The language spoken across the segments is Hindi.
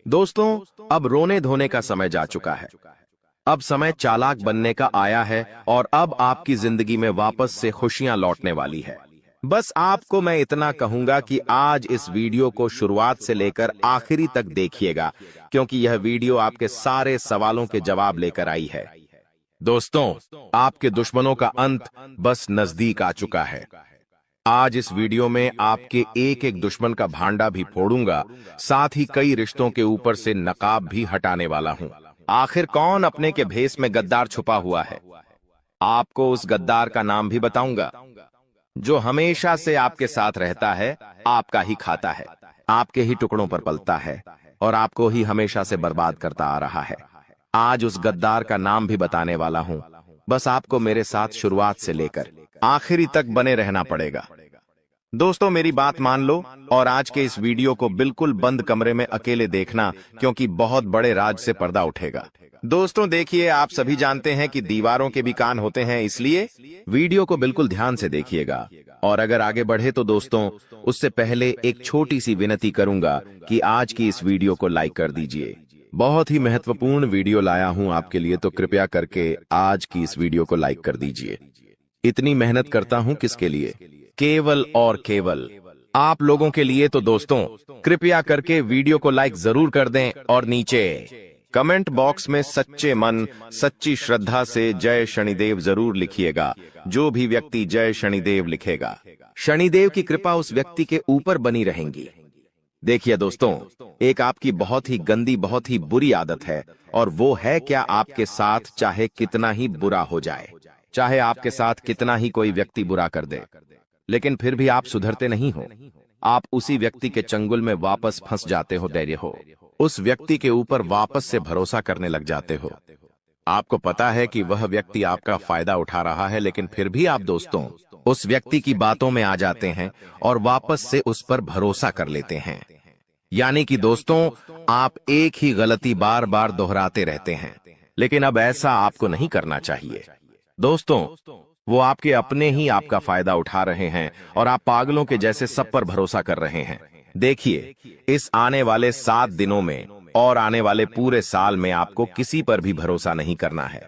दोस्तों, अब रोने धोने का समय जा चुका है। अब समय चालाक बनने का आया है और अब आपकी जिंदगी में वापस से खुशियां लौटने वाली है। बस आपको मैं इतना कहूंगा कि आज इस वीडियो को शुरुआत से लेकर आखिरी तक देखिएगा, क्योंकि यह वीडियो आपके सारे सवालों के जवाब लेकर आई है। दोस्तों, आपके दुश्मनों का अंत बस नजदीक आ चुका है। आज इस वीडियो में आपके एक एक दुश्मन का भांडा भी फोड़ूंगा, साथ ही कई रिश्तों के ऊपर से नकाब भी हटाने वाला हूं। आखिर कौन अपने के भेष में गद्दार छुपा हुआ है? आपको उस गद्दार का नाम भी बताऊंगा, जो हमेशा से आपके साथ रहता है, आपका ही खाता है, आपके ही टुकड़ों पर पलता है और आपको ही हमेशा से बर्बाद करता आ रहा है। आज उस गद्दार का नाम भी बताने वाला हूं। बस आपको मेरे साथ शुरुआत से लेकर आखिरी तक बने रहना पड़ेगा। दोस्तों, मेरी बात मान लो और आज के इस वीडियो को बिल्कुल बंद कमरे में अकेले देखना, क्योंकि बहुत बड़े राज से पर्दा उठेगा। दोस्तों देखिए, आप सभी जानते हैं कि दीवारों के भी कान होते हैं, इसलिए वीडियो को बिल्कुल ध्यान से देखिएगा। और अगर आगे बढ़े तो दोस्तों, उससे पहले एक छोटी सी विनती करूंगा कि आज की इस वीडियो को लाइक कर दीजिए। बहुत ही महत्वपूर्ण वीडियो लाया हूं आपके लिए, तो कृपया करके आज की इस वीडियो को लाइक कर दीजिए। इतनी मेहनत करता हूं किसके लिए? केवल और केवल आप लोगों के लिए। तो दोस्तों, कृपया करके वीडियो को लाइक जरूर कर दें और नीचे कमेंट बॉक्स में सच्चे मन, सच्ची श्रद्धा से जय शनिदेव जरूर लिखिएगा। जो भी व्यक्ति जय शनिदेव लिखेगा, शनिदेव की कृपा उस व्यक्ति के ऊपर बनी रहेंगी। देखिए दोस्तों, एक आपकी बहुत ही गंदी, बहुत ही बुरी आदत है, और वो है क्या? आपके साथ चाहे कितना ही बुरा हो जाए, चाहे आपके साथ कितना ही कोई व्यक्ति बुरा कर दे, लेकिन फिर भी आप सुधरते नहीं हो। आप उसी व्यक्ति के चंगुल में वापस फंस जाते हो, धैर्य हो, उस व्यक्ति के ऊपर वापस से भरोसा करने लग जाते हो। आपको पता है कि वह व्यक्ति आपका फायदा उठा रहा है, लेकिन फिर भी आप दोस्तों उस व्यक्ति की बातों में आ जाते हैं और वापस से उस पर भरोसा कर लेते हैं। यानी कि दोस्तों, आप एक ही गलती बार बार दोहराते रहते हैं, लेकिन अब ऐसा आपको नहीं करना चाहिए। दोस्तों, वो आपके अपने ही आपका फायदा उठा रहे हैं और आप पागलों के जैसे सब पर भरोसा कर रहे हैं। देखिए, इस आने वाले 7 दिनों में और आने वाले पूरे साल में आपको किसी पर भी भरोसा नहीं करना है।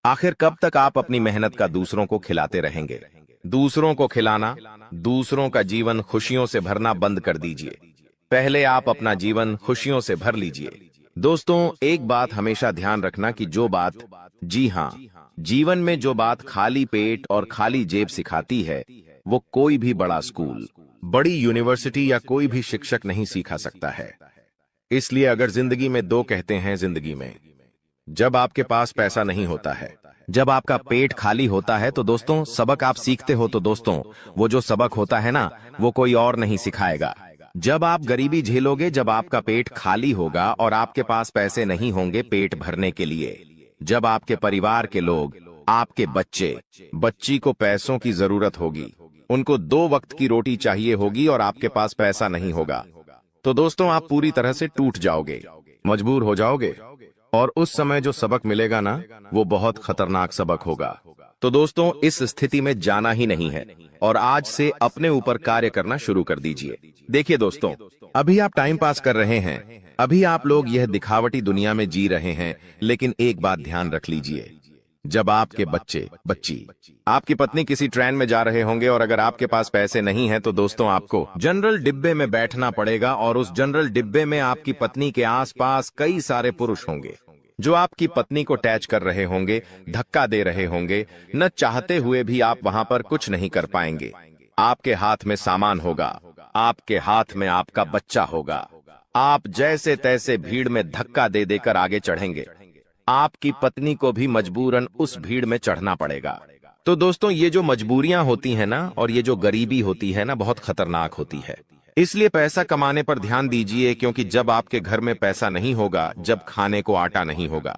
आखिर कब तक आप अपनी मेहनत का दूसरों को खिलाते रहेंगे? दूसरों को खिलाना, दूसरों का जीवन खुशियों से भरना बंद कर दीजिए। पहले आप अपना जीवन खुशियों से भर लीजिए। दोस्तों, एक बात हमेशा ध्यान रखना कि जो बात, जी हाँ, जीवन में जो बात खाली पेट और खाली जेब सिखाती है, वो कोई भी बड़ा स्कूल, बड़ी यूनिवर्सिटी या कोई भी शिक्षक नहीं सिखा सकता है। इसलिए अगर जिंदगी में दो कहते हैं, जिंदगी में जब आपके पास पैसा नहीं होता है, जब आपका पेट खाली होता है, तो दोस्तों सबक आप सीखते हो, तो दोस्तों वो जो सबक होता है ना, वो कोई और नहीं सिखाएगा। जब आप गरीबी झेलोगे, जब आपका पेट खाली होगा और आपके पास पैसे नहीं होंगे पेट भरने के लिए, जब आपके परिवार के लोग, आपके बच्चे, बच्ची को पैसों की जरूरत होगी, उनको 2 वक्त की रोटी चाहिए होगी और आपके पास पैसा नहीं होगा, तो दोस्तों आप पूरी तरह से टूट जाओगे, मजबूर हो जाओगे। और उस समय जो सबक मिलेगा ना, वो बहुत खतरनाक सबक होगा। तो दोस्तों, इस स्थिति में जाना ही नहीं है और आज से अपने ऊपर कार्य करना शुरू कर दीजिए। देखिए दोस्तों, अभी आप टाइम पास कर रहे हैं, अभी आप लोग यह दिखावटी दुनिया में जी रहे हैं, लेकिन एक बात ध्यान रख लीजिए, जब आपके बच्चे, बच्ची, आपकी पत्नी किसी ट्रेन में जा रहे होंगे और अगर आपके पास पैसे नहीं हैं, तो दोस्तों आपको जनरल डिब्बे में बैठना पड़ेगा और उस जनरल डिब्बे में आपकी पत्नी के आसपास कई सारे पुरुष होंगे जो आपकी पत्नी को टैच कर रहे होंगे, धक्का दे रहे होंगे। न चाहते हुए भी आप वहां पर कुछ नहीं कर पाएंगे। आपके हाथ में सामान होगा, आपके हाथ में आपका बच्चा होगा, आप जैसे तैसे भीड़ में धक्का दे देकर आगे चढ़ेंगे। आपकी पत्नी को भी मजबूरन उस भीड़ में चढ़ना पड़ेगा। तो दोस्तों, ये जो मजबूरियां होती है ना, और ये जो गरीबी होती है ना, बहुत खतरनाक होती है। इसलिए पैसा कमाने पर ध्यान दीजिए, क्योंकि जब आपके घर में पैसा नहीं होगा, जब खाने को आटा नहीं होगा,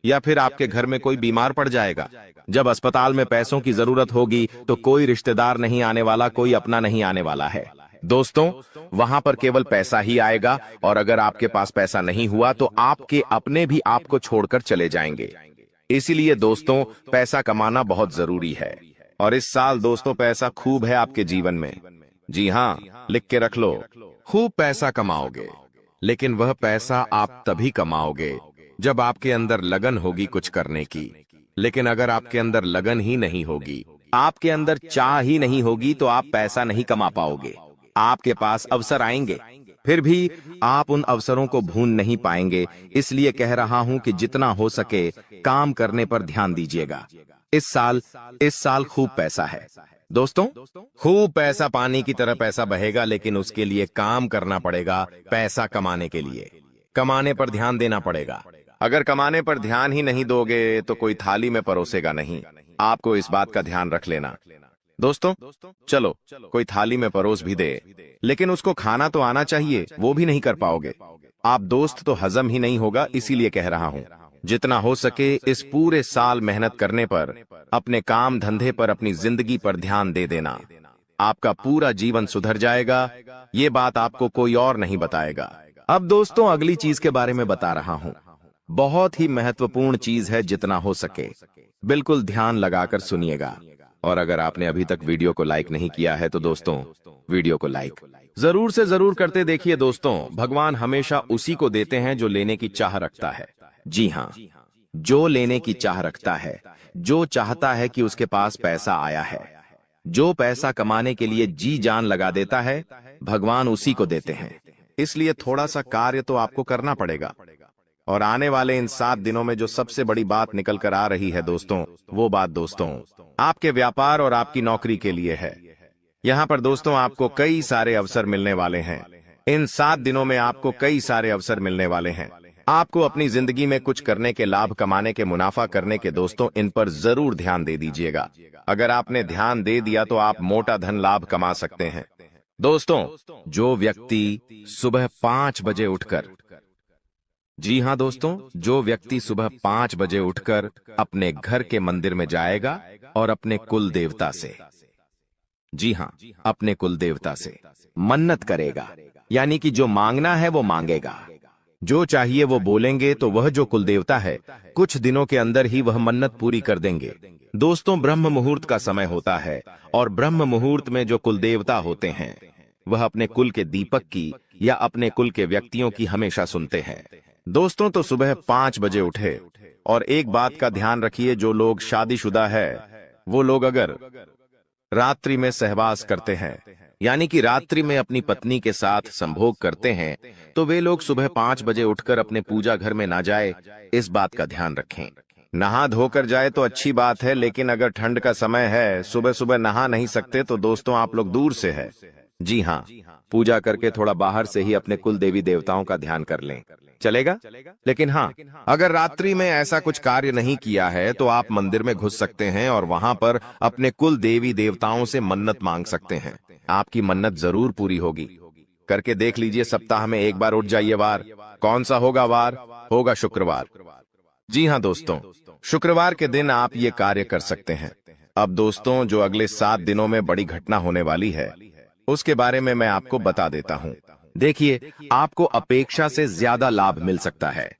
या फिर आपके घर में कोई बीमार पड़ जाएगा, जब अस्पताल में पैसों की जरूरत होगी, तो कोई रिश्तेदार नहीं आने वाला, कोई अपना नहीं आने वाला है। दोस्तों, वहां पर केवल पैसा ही आएगा, और अगर आपके पास पैसा नहीं हुआ तो आपके अपने भी आपको छोड़कर चले जाएंगे। इसीलिए दोस्तों, पैसा कमाना बहुत जरूरी है। और इस साल दोस्तों पैसा खूब है आपके जीवन में। जी हाँ, लिख के रख लो, खूब पैसा कमाओगे। लेकिन वह पैसा आप तभी कमाओगे जब आपके अंदर लगन होगी कुछ करने की। लेकिन अगर आपके अंदर लगन ही नहीं होगी, आपके अंदर चाह ही नहीं होगी, तो आप पैसा नहीं कमा पाओगे। आपके पास अवसर आएंगे, फिर भी आप उन अवसरों को भून नहीं पाएंगे। इसलिए कह रहा हूं कि जितना हो सके काम करने पर ध्यान दीजिएगा। इस साल खूब पैसा है दोस्तों, खूब पैसा, पानी की तरह पैसा बहेगा, लेकिन उसके लिए काम करना पड़ेगा। पैसा कमाने के लिए कमाने पर ध्यान देना पड़ेगा। अगर कमाने पर ध्यान ही नहीं दोगे तो कोई थाली में परोसेगा नहीं। आपको इस बात का ध्यान रख लेना दोस्तों। चलो कोई थाली में परोस भी दे, लेकिन उसको खाना तो आना चाहिए, वो भी नहीं कर पाओगे आप दोस्त, तो हजम ही नहीं होगा। इसीलिए कह रहा हूं, जितना हो सके इस पूरे साल मेहनत करने पर, अपने काम धंधे पर, अपनी जिंदगी पर ध्यान दे देना। आपका पूरा जीवन सुधर जाएगा। ये बात आपको कोई और नहीं बताएगा। अब दोस्तों अगली चीज के बारे में बता रहा हूं। बहुत ही महत्वपूर्ण चीज है, जितना हो सके बिल्कुल ध्यान लगाकर सुनिएगा। और अगर आपने अभी तक वीडियो को लाइक नहीं किया है तो दोस्तों वीडियो को लाइक जरूर से जरूर करते देखिए। दोस्तों भगवान हमेशा उसी को देते हैं जो लेने की चाह रखता है। जी हाँ, जो लेने की चाह रखता है, जो चाहता है कि उसके पास पैसा आया है, जो पैसा कमाने के लिए जी जान लगा देता है, भगवान उसी को देते हैं। इसलिए थोड़ा सा कार्य तो आपको करना पड़ेगा। और आने वाले इन 7 दिनों में जो सबसे बड़ी बात निकल कर आ रही है दोस्तों, वो बात दोस्तों आपके व्यापार और आपकी नौकरी के लिए है। यहाँ पर दोस्तों आपको कई सारे अवसर मिलने वाले हैं। इन 7 दिनों में आपको कई सारे अवसर मिलने वाले हैं। आपको अपनी जिंदगी में कुछ करने के, लाभ कमाने के, मुनाफा करने के दोस्तों, इन पर जरूर ध्यान दे दीजिएगा। अगर आपने ध्यान दे दिया तो आप मोटा धन लाभ कमा सकते हैं। दोस्तों जो व्यक्ति सुबह 5 बजे उठकर, जी हाँ दोस्तों, जो व्यक्ति सुबह 5 बजे उठकर अपने घर के मंदिर में जाएगा और अपने कुल देवता से, जी हाँ, अपने कुल देवता से मन्नत करेगा, यानी कि जो मांगना है वो मांगेगा, जो चाहिए वो बोलेंगे, तो वह जो कुल देवता है कुछ दिनों के अंदर ही वह मन्नत पूरी कर देंगे। दोस्तों ब्रह्म मुहूर्त का समय होता है, और ब्रह्म मुहूर्त में जो कुल देवता होते हैं वह अपने कुल के दीपक की या अपने कुल के व्यक्तियों की हमेशा सुनते हैं। दोस्तों तो सुबह 5 बजे उठे, और एक बात का ध्यान रखिए, जो लोग शादीशुदा है वो लोग अगर रात्रि में सहवास करते हैं, यानी कि रात्रि में अपनी पत्नी के साथ संभोग करते हैं, तो वे लोग सुबह 5 बजे उठकर अपने पूजा घर में ना जाए। इस बात का ध्यान रखें। नहा धोकर जाए तो अच्छी बात है, लेकिन अगर ठंड का समय है, सुबह सुबह नहा नहीं सकते, तो दोस्तों आप लोग दूर से है, जी हाँ, पूजा करके थोड़ा बाहर से ही अपने कुल देवी देवताओं का ध्यान कर लें, चलेगा। लेकिन हाँ, अगर रात्रि में ऐसा कुछ कार्य नहीं किया है तो आप मंदिर में घुस सकते हैं और वहां पर अपने कुल देवी देवताओं से मन्नत मांग सकते हैं। आपकी मन्नत जरूर पूरी होगी। करके देख लीजिए, सप्ताह में एक बार उठ जाइए। वार कौन सा होगा? वार होगा शुक्रवार। जी हाँ दोस्तों, शुक्रवार के दिन आप ये कार्य कर सकते हैं। अब दोस्तों जो अगले 7 दिनों में बड़ी घटना होने वाली है, उसके बारे में मैं आपको बता देता हूं। देखिए, आपको अपेक्षा से ज्यादा लाभ मिल सकता है,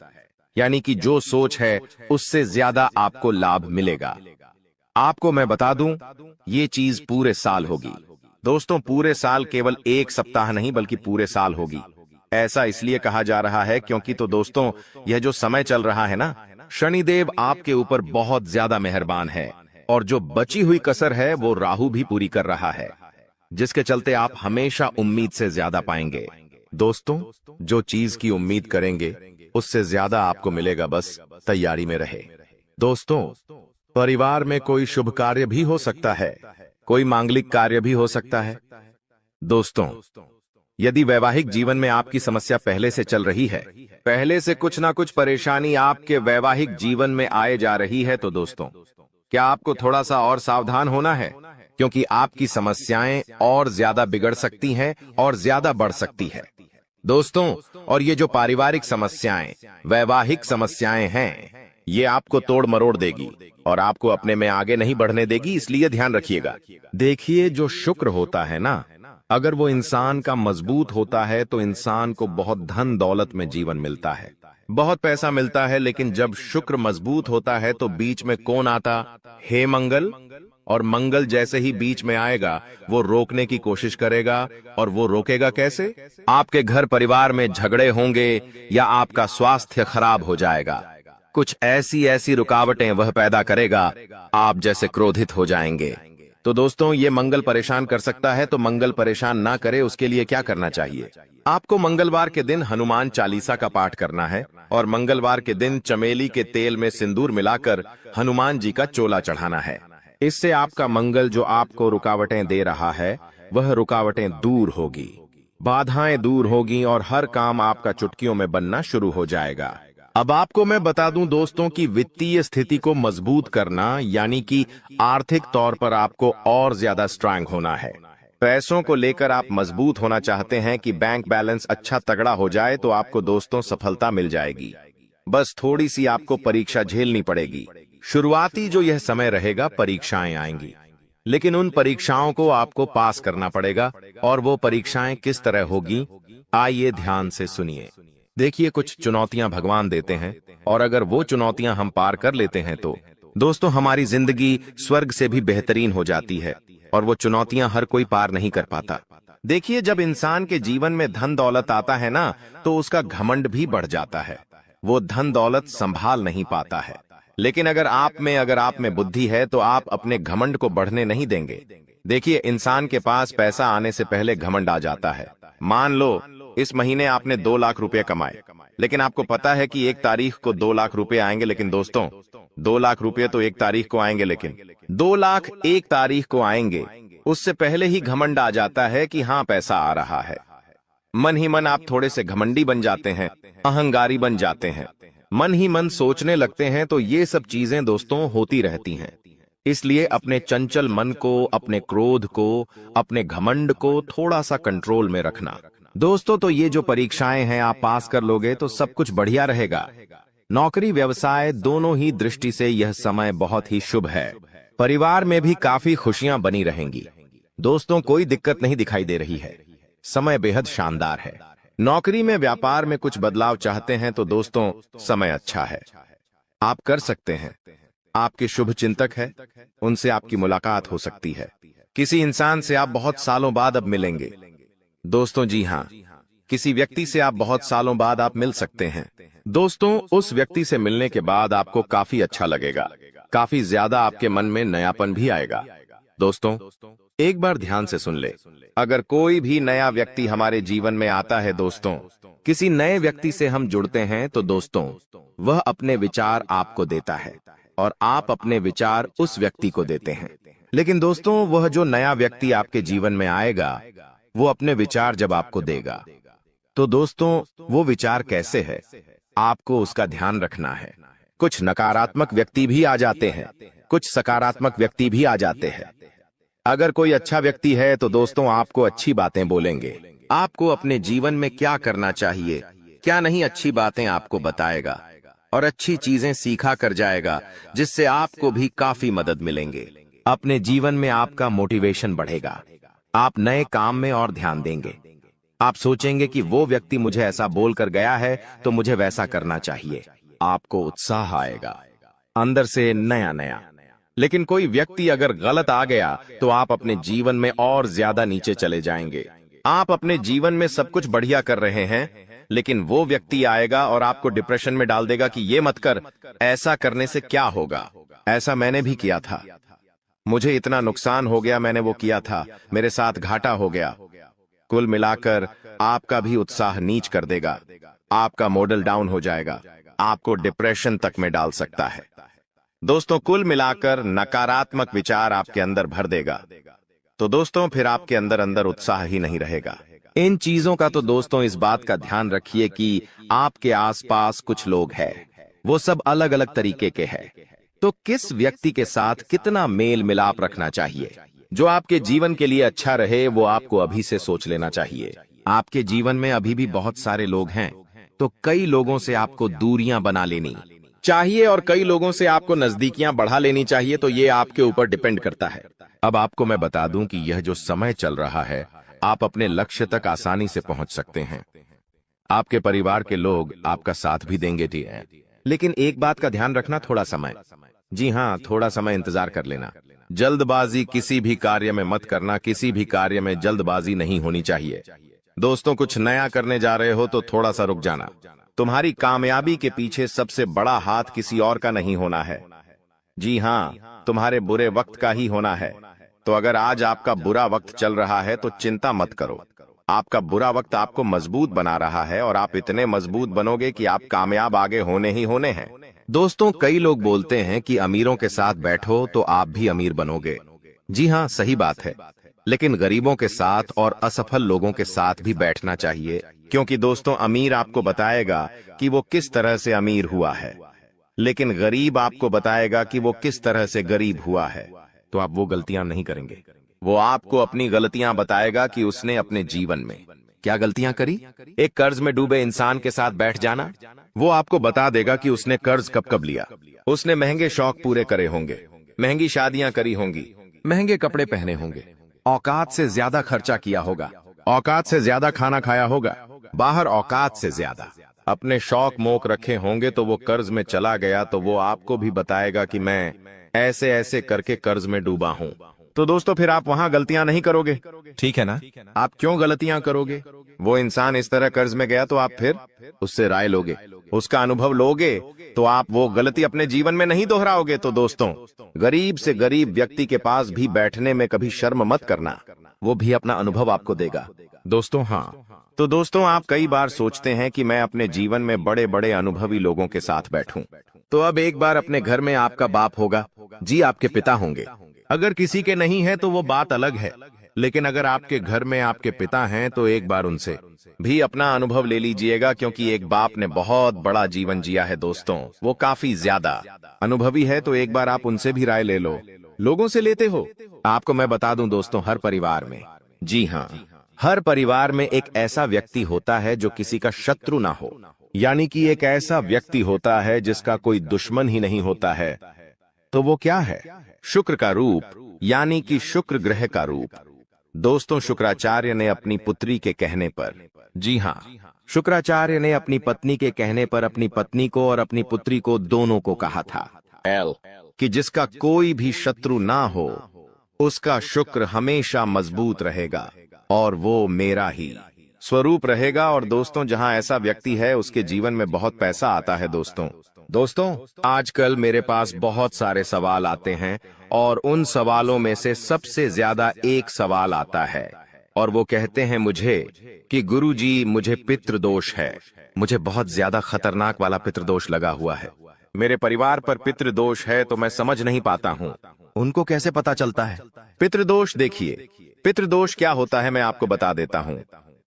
यानी कि जो सोच है उससे ज्यादा आपको लाभ मिलेगा। आपको मैं बता दूं, ये चीज पूरे साल होगी। दोस्तों पूरे साल, केवल एक सप्ताह नहीं बल्कि पूरे साल होगी। ऐसा इसलिए कहा जा रहा है क्योंकि तो दोस्तों यह जो समय चल रहा है ना, शनिदेव आपके ऊपर बहुत ज्यादा मेहरबान है, और जो बची हुई कसर है वो राहु भी पूरी कर रहा है, जिसके चलते आप हमेशा उम्मीद से ज्यादा पाएंगे। दोस्तों जो चीज की उम्मीद करेंगे उससे ज्यादा आपको मिलेगा, बस तैयारी में रहे। दोस्तों परिवार में कोई शुभ कार्य भी हो सकता है, कोई मांगलिक कार्य भी हो सकता है। दोस्तों यदि वैवाहिक जीवन में आपकी समस्या पहले से चल रही है, पहले से कुछ ना कुछ परेशानी आपके वैवाहिक जीवन में आए जा रही है, तो दोस्तों क्या आपको थोड़ा सा और सावधान होना है, क्योंकि आपकी समस्याएं और ज्यादा बिगड़ सकती हैं और ज्यादा बढ़ सकती है। दोस्तों और ये जो पारिवारिक समस्याएं, वैवाहिक समस्याएं हैं, ये आपको तोड़ मरोड़ देगी और आपको अपने में आगे नहीं बढ़ने देगी, इसलिए ध्यान रखिएगा। देखिए जो शुक्र होता है ना, अगर वो इंसान का मजबूत होता है तो इंसान को बहुत धन दौलत में जीवन मिलता है, बहुत पैसा मिलता है। लेकिन जब शुक्र मजबूत होता है तो बीच में कौन आता? हे मंगल और मंगल जैसे ही बीच में आएगा वो रोकने की कोशिश करेगा। और वो रोकेगा कैसे? आपके घर परिवार में झगड़े होंगे या आपका स्वास्थ्य खराब हो जाएगा। कुछ ऐसी ऐसी रुकावटें वह पैदा करेगा, आप जैसे क्रोधित हो जाएंगे। तो दोस्तों, ये मंगल परेशान कर सकता है, तो मंगल परेशान ना करे उसके लिए क्या करना चाहिए? आपको मंगलवार के दिन हनुमान चालीसा का पाठ करना है और मंगलवार के दिन चमेली के तेल में सिंदूर मिलाकर हनुमान जी का चोला चढ़ाना है। इससे आपका मंगल जो आपको रुकावटें दे रहा है वह रुकावटें दूर होगी, बाधाएं दूर होगी और हर काम आपका चुटकियों में बनना शुरू हो जाएगा। अब आपको मैं बता दूं दोस्तों कि वित्तीय स्थिति को मजबूत करना यानी कि आर्थिक तौर पर आपको और ज्यादा स्ट्रांग होना है। पैसों को लेकर आप मजबूत होना चाहते हैं कि बैंक बैलेंस अच्छा तगड़ा हो जाए, तो आपको दोस्तों सफलता मिल जाएगी। बस थोड़ी सी आपको परीक्षा झेलनी पड़ेगी। शुरुआती जो यह समय रहेगा परीक्षाएं आएंगी, लेकिन उन परीक्षाओं को आपको पास करना पड़ेगा। और वो परीक्षाएं किस तरह होगी, आइए ध्यान से सुनिए। देखिए, कुछ चुनौतियां भगवान देते हैं और अगर वो चुनौतियां हम पार कर लेते हैं तो दोस्तों हमारी जिंदगी स्वर्ग से भी बेहतरीन हो जाती है। और वो चुनौतियां हर कोई पार नहीं कर पाता। देखिए, जब इंसान के जीवन में धन दौलत आता है ना, तो उसका घमंड भी बढ़ जाता है। वो धन दौलत संभाल नहीं पाता है। लेकिन अगर आप में बुद्धि है तो आप अपने घमंड को बढ़ने नहीं देंगे। देखिए, इंसान के पास पैसा आने से पहले घमंड आ जाता है। मान लो इस महीने आपने 2 लाख रुपए कमाए, लेकिन आपको पता है कि 1 तारीख को 2 लाख रुपए आएंगे। लेकिन दोस्तों, 2 लाख रुपए तो 1 तारीख को आएंगे, लेकिन 2 लाख 1 तारीख को आएंगे उससे पहले ही घमंड आ जाता है कि हाँ पैसा आ रहा है। मन ही मन आप थोड़े से घमंडी बन जाते हैं, अहंकारी बन जाते हैं, मन ही मन सोचने लगते हैं। तो ये सब चीजें दोस्तों होती रहती हैं। इसलिए अपने चंचल मन को, अपने क्रोध को, अपने घमंड को थोड़ा सा कंट्रोल में रखना। दोस्तों, तो ये जो परीक्षाएं हैं आप पास कर लोगे तो सब कुछ बढ़िया रहेगा। नौकरी व्यवसाय दोनों ही दृष्टि से यह समय बहुत ही शुभ है। परिवार में भी काफी खुशियां बनी रहेंगी। दोस्तों, कोई दिक्कत नहीं दिखाई दे रही है, समय बेहद शानदार है। नौकरी में, व्यापार में कुछ बदलाव चाहते हैं तो दोस्तों समय अच्छा है, आप कर सकते हैं। आपके शुभ चिंतक है, उनसे आपकी मुलाकात हो सकती है। किसी इंसान से आप बहुत सालों बाद अब मिलेंगे। दोस्तों जी हाँ, किसी व्यक्ति से आप बहुत सालों बाद आप मिल सकते हैं। दोस्तों, उस व्यक्ति से मिलने के बाद आपको काफी अच्छा लगेगा, काफी ज्यादा आपके मन में नयापन भी आएगा। दोस्तों, एक बार ध्यान से सुन ले, अगर कोई भी नया व्यक्ति हमारे जीवन में आता है दोस्तों, किसी नए व्यक्ति से हम जुड़ते हैं तो दोस्तों वह अपने विचार आपको देता है और आप अपने विचार उस व्यक्ति को देते हैं। लेकिन दोस्तों, वह जो नया व्यक्ति आपके जीवन में आएगा वो अपने विचार जब आपको देगा तो दोस्तों वो विचार कैसे है, आपको उसका ध्यान रखना है। कुछ नकारात्मक व्यक्ति भी आ जाते हैं, कुछ सकारात्मक व्यक्ति भी आ जाते हैं। अगर कोई अच्छा व्यक्ति है तो दोस्तों आपको अच्छी बातें बोलेंगे, आपको अपने जीवन में क्या करना चाहिए, क्या नहीं, अच्छी बातें आपको बताएगा और अच्छी चीजें सीखा कर जाएगा, जिससे आपको भी काफी मदद मिलेंगे। अपने जीवन में आपका मोटिवेशन बढ़ेगा, आप नए काम में और ध्यान देंगे। आप सोचेंगे कि वो व्यक्ति मुझे ऐसा बोलकर गया है तो मुझे वैसा करना चाहिए। आपको उत्साह आएगा अंदर से नया नया। लेकिन कोई व्यक्ति अगर गलत आ गया तो आप अपने जीवन में और ज्यादा नीचे चले जाएंगे। आप अपने जीवन में सब कुछ बढ़िया कर रहे हैं, लेकिन वो व्यक्ति आएगा और आपको डिप्रेशन में डाल देगा कि ये मत कर, ऐसा करने से क्या होगा, ऐसा मैंने भी किया था, मुझे इतना नुकसान हो गया, मैंने वो किया था, मेरे साथ घाटा हो गया। कुल मिलाकर आपका भी उत्साह नीच कर देगा, आपका मॉडल डाउन हो जाएगा, आपको डिप्रेशन तक में डाल सकता है। दोस्तों, कुल मिलाकर नकारात्मक विचार आपके अंदर भर देगा। तो दोस्तों फिर आपके अंदर अंदर उत्साह ही नहीं रहेगा। इन चीजों का तो दोस्तों इस बात का ध्यान रखिए कि आपके आसपास कुछ लोग हैं, वो सब अलग अलग तरीके के हैं। तो किस व्यक्ति के साथ कितना मेल मिलाप रखना चाहिए जो आपके जीवन के लिए अच्छा रहे, वो आपको अभी से सोच लेना चाहिए। आपके जीवन में अभी भी बहुत सारे लोग हैं, तो कई लोगों से आपको दूरियां बना लेनी चाहिए और कई लोगों से आपको नजदीकियां बढ़ा लेनी चाहिए। तो ये आपके ऊपर डिपेंड करता है। अब आपको मैं बता दूं कि यह जो समय चल रहा है, आप अपने लक्ष्य तक आसानी से पहुंच सकते हैं। आपके परिवार के लोग आपका साथ भी देंगे, लेकिन एक बात का ध्यान रखना, थोड़ा समय, जी हाँ, थोड़ा समय इंतजार कर लेना। जल्दबाजी किसी भी कार्य में मत करना, किसी भी कार्य में जल्दबाजी नहीं होनी चाहिए। दोस्तों, कुछ नया करने जा रहे हो तो थोड़ा सा रुक जाना। तुम्हारी कामयाबी के पीछे सबसे बड़ा हाथ किसी और का नहीं होना है। जी हाँ, तुम्हारे बुरे वक्त का ही होना है। तो अगर आज आपका बुरा वक्त चल रहा है तो चिंता मत करो। आपका बुरा वक्त आपको मजबूत बना रहा है और आप इतने मजबूत बनोगे कि आप कामयाब आगे होने ही होने हैं। दोस्तों, कई लोग बोलते हैं कि अमीरों के साथ बैठो तो आप भी अमीर बनोगे। जी हाँ, सही बात है, लेकिन गरीबों के साथ और असफल लोगों के साथ भी बैठना चाहिए, क्योंकि दोस्तों, अमीर आपको बताएगा कि वो किस तरह से अमीर हुआ है, लेकिन गरीब आपको बताएगा कि वो किस तरह से गरीब हुआ है। तो आप वो गलतियां नहीं करेंगे। वो आपको अपनी गलतियां बताएगा कि उसने अपने जीवन में क्या गलतियां करी। एक कर्ज में डूबे इंसान के साथ बैठ जाना, वो आपको बता देगा कि उसने कर्ज कब कब लिया। उसने महंगे शौक पूरे करे होंगे, महंगी शादियां करी होंगी, महंगे कपड़े पहने होंगे, औकात से ज्यादा खर्चा किया होगा, औकात से ज्यादा खाना खाया होगा, बाहर औकात से ज्यादा अपने शौक मोक रखे होंगे। तो वो कर्ज में चला गया तो वो आपको भी बताएगा कि मैं ऐसे ऐसे करके कर्ज में डूबा हूं। तो दोस्तों, फिर आप वहां गलतियां नहीं करोगे, ठीक है ना? आप क्यों गलतियां करोगे? वो इंसान इस तरह कर्ज में गया तो आप फिर उससे राय लोगे, उसका अनुभव लोगे, तो आप वो गलती अपने जीवन में नहीं दोहराओगे। तो दोस्तों, गरीब से गरीब व्यक्ति के पास भी बैठने में कभी शर्म मत करना, वो भी अपना अनुभव आपको देगा। दोस्तों, हाँ, तो दोस्तों, आप कई बार सोचते हैं कि मैं अपने जीवन में बड़े बड़े अनुभवी लोगों के साथ बैठूं। तो अब एक बार अपने घर में आपका बाप होगा, जी, आपके पिता होंगे। अगर किसी के नहीं है तो वो बात अलग है, लेकिन अगर आपके घर में आपके पिता हैं तो एक बार उनसे भी अपना अनुभव ले लीजिएगा, क्योंकि एक बाप ने बहुत बड़ा जीवन जिया है दोस्तों, वो काफी ज्यादा अनुभवी है। तो एक बार आप उनसे भी राय ले लो। लोगों से लेते हो? आपको मैं बता दूं दोस्तों, हर परिवार में, जी हाँ, हर परिवार में एक ऐसा व्यक्ति होता है जो किसी का शत्रु ना हो, यानी कि एक ऐसा व्यक्ति होता है जिसका कोई दुश्मन ही नहीं होता है। तो वो क्या है? शुक्र का रूप, यानी कि शुक्र ग्रह का रूप। दोस्तों, शुक्राचार्य ने अपनी पुत्री के कहने पर, जी हाँ, शुक्राचार्य ने अपनी पत्नी के कहने पर अपनी पत्नी को और अपनी पुत्री को दोनों को कहा था कि जिसका कोई भी शत्रु ना हो उसका शुक्र हमेशा मजबूत रहेगा और वो मेरा ही स्वरूप रहेगा। और दोस्तों, जहां ऐसा व्यक्ति है उसके जीवन में बहुत पैसा आता है। दोस्तों, आजकल मेरे पास बहुत सारे सवाल आते हैं और उन सवालों में से सबसे ज्यादा एक सवाल आता है और वो कहते हैं मुझे कि गुरुजी, मुझे पितृदोष है, मुझे बहुत ज्यादा खतरनाक वाला पितृदोष लगा हुआ है, मेरे परिवार पर पितृदोष है, तो मैं समझ नहीं पाता हूँ, उनको कैसे पता चलता है? पितृदोष, देखिए, पितृदोष क्या होता है मैं आपको बता देता हूँ।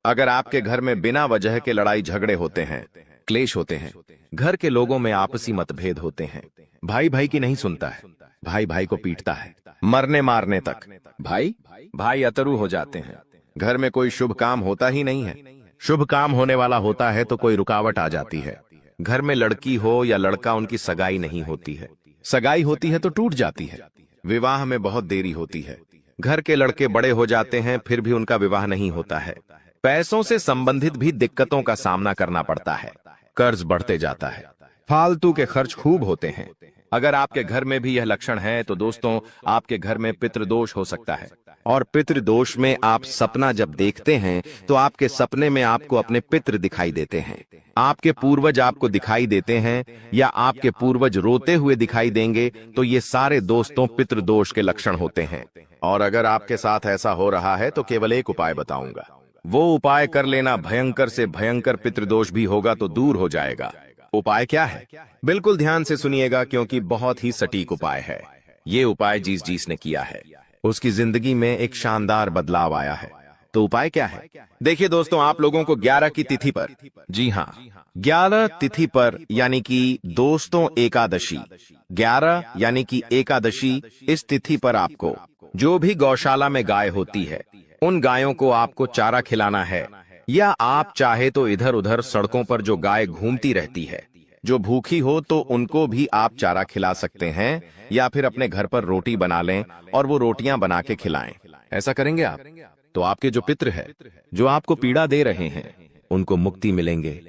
अगर आपके घर में बिना वजह के लड़ाई झगड़े होते हैं, क्लेश होते हैं, घर के लोगों में आपसी मतभेद होते हैं, भाई भाई की नहीं सुनता है, भाई भाई को पीटता है, मरने मारने तक भाई भाई अतरू हो जाते हैं, घर में कोई शुभ काम होता ही नहीं है, शुभ काम होने वाला होता है तो कोई रुकावट आ जाती है, घर में लड़की हो या लड़का, उनकी सगाई नहीं होती है, सगाई होती है तो टूट जाती है, विवाह में बहुत देरी होती है, घर के लड़के बड़े हो जाते हैं फिर भी उनका विवाह नहीं होता है, पैसों से संबंधित भी दिक्कतों का सामना करना पड़ता है, कर्ज बढ़ते जाता है, फालतू के खर्च खूब होते हैं। अगर आपके घर में भी यह लक्षण है तो दोस्तों, आपके घर में पितृदोष हो सकता है। और पितृदोष में आप सपना जब देखते हैं तो आपके सपने में आपको अपने पितृ दिखाई देते हैं, आपके पूर्वज आपको दिखाई देते हैं या आपके पूर्वज रोते हुए दिखाई देंगे, तो ये सारे दोस्तों पितृदोष के लक्षण होते हैं। और अगर आपके साथ ऐसा हो रहा है तो केवल एक उपाय बताऊंगा, वो उपाय कर लेना, भयंकर से भयंकर पितृदोष भी होगा तो दूर हो जाएगा। उपाय क्या है? बिल्कुल ध्यान से सुनिएगा, क्योंकि बहुत ही सटीक उपाय है। ये उपाय जिस ने किया है उसकी जिंदगी में एक शानदार बदलाव आया है। तो उपाय क्या है? देखिए दोस्तों, आप लोगों को 11 की तिथि पर, जी हाँ, 11 तिथि पर, यानी कि दोस्तों एकादशी, 11 यानी कि एकादशी, इस तिथि पर आपको जो भी गौशाला में गाय होती है उन गायों को आपको चारा खिलाना है, या आप चाहे तो इधर उधर सड़कों पर जो गाय घूमती रहती है, जो भूखी हो तो उनको भी आप चारा खिला सकते हैं, या फिर अपने घर पर रोटी बना लें और वो रोटियां बना के खिलाएं। ऐसा करेंगे आप तो आपके जो पितृ है, जो आपको पीड़ा दे रहे हैं, उनको मुक्ति मिलेंगे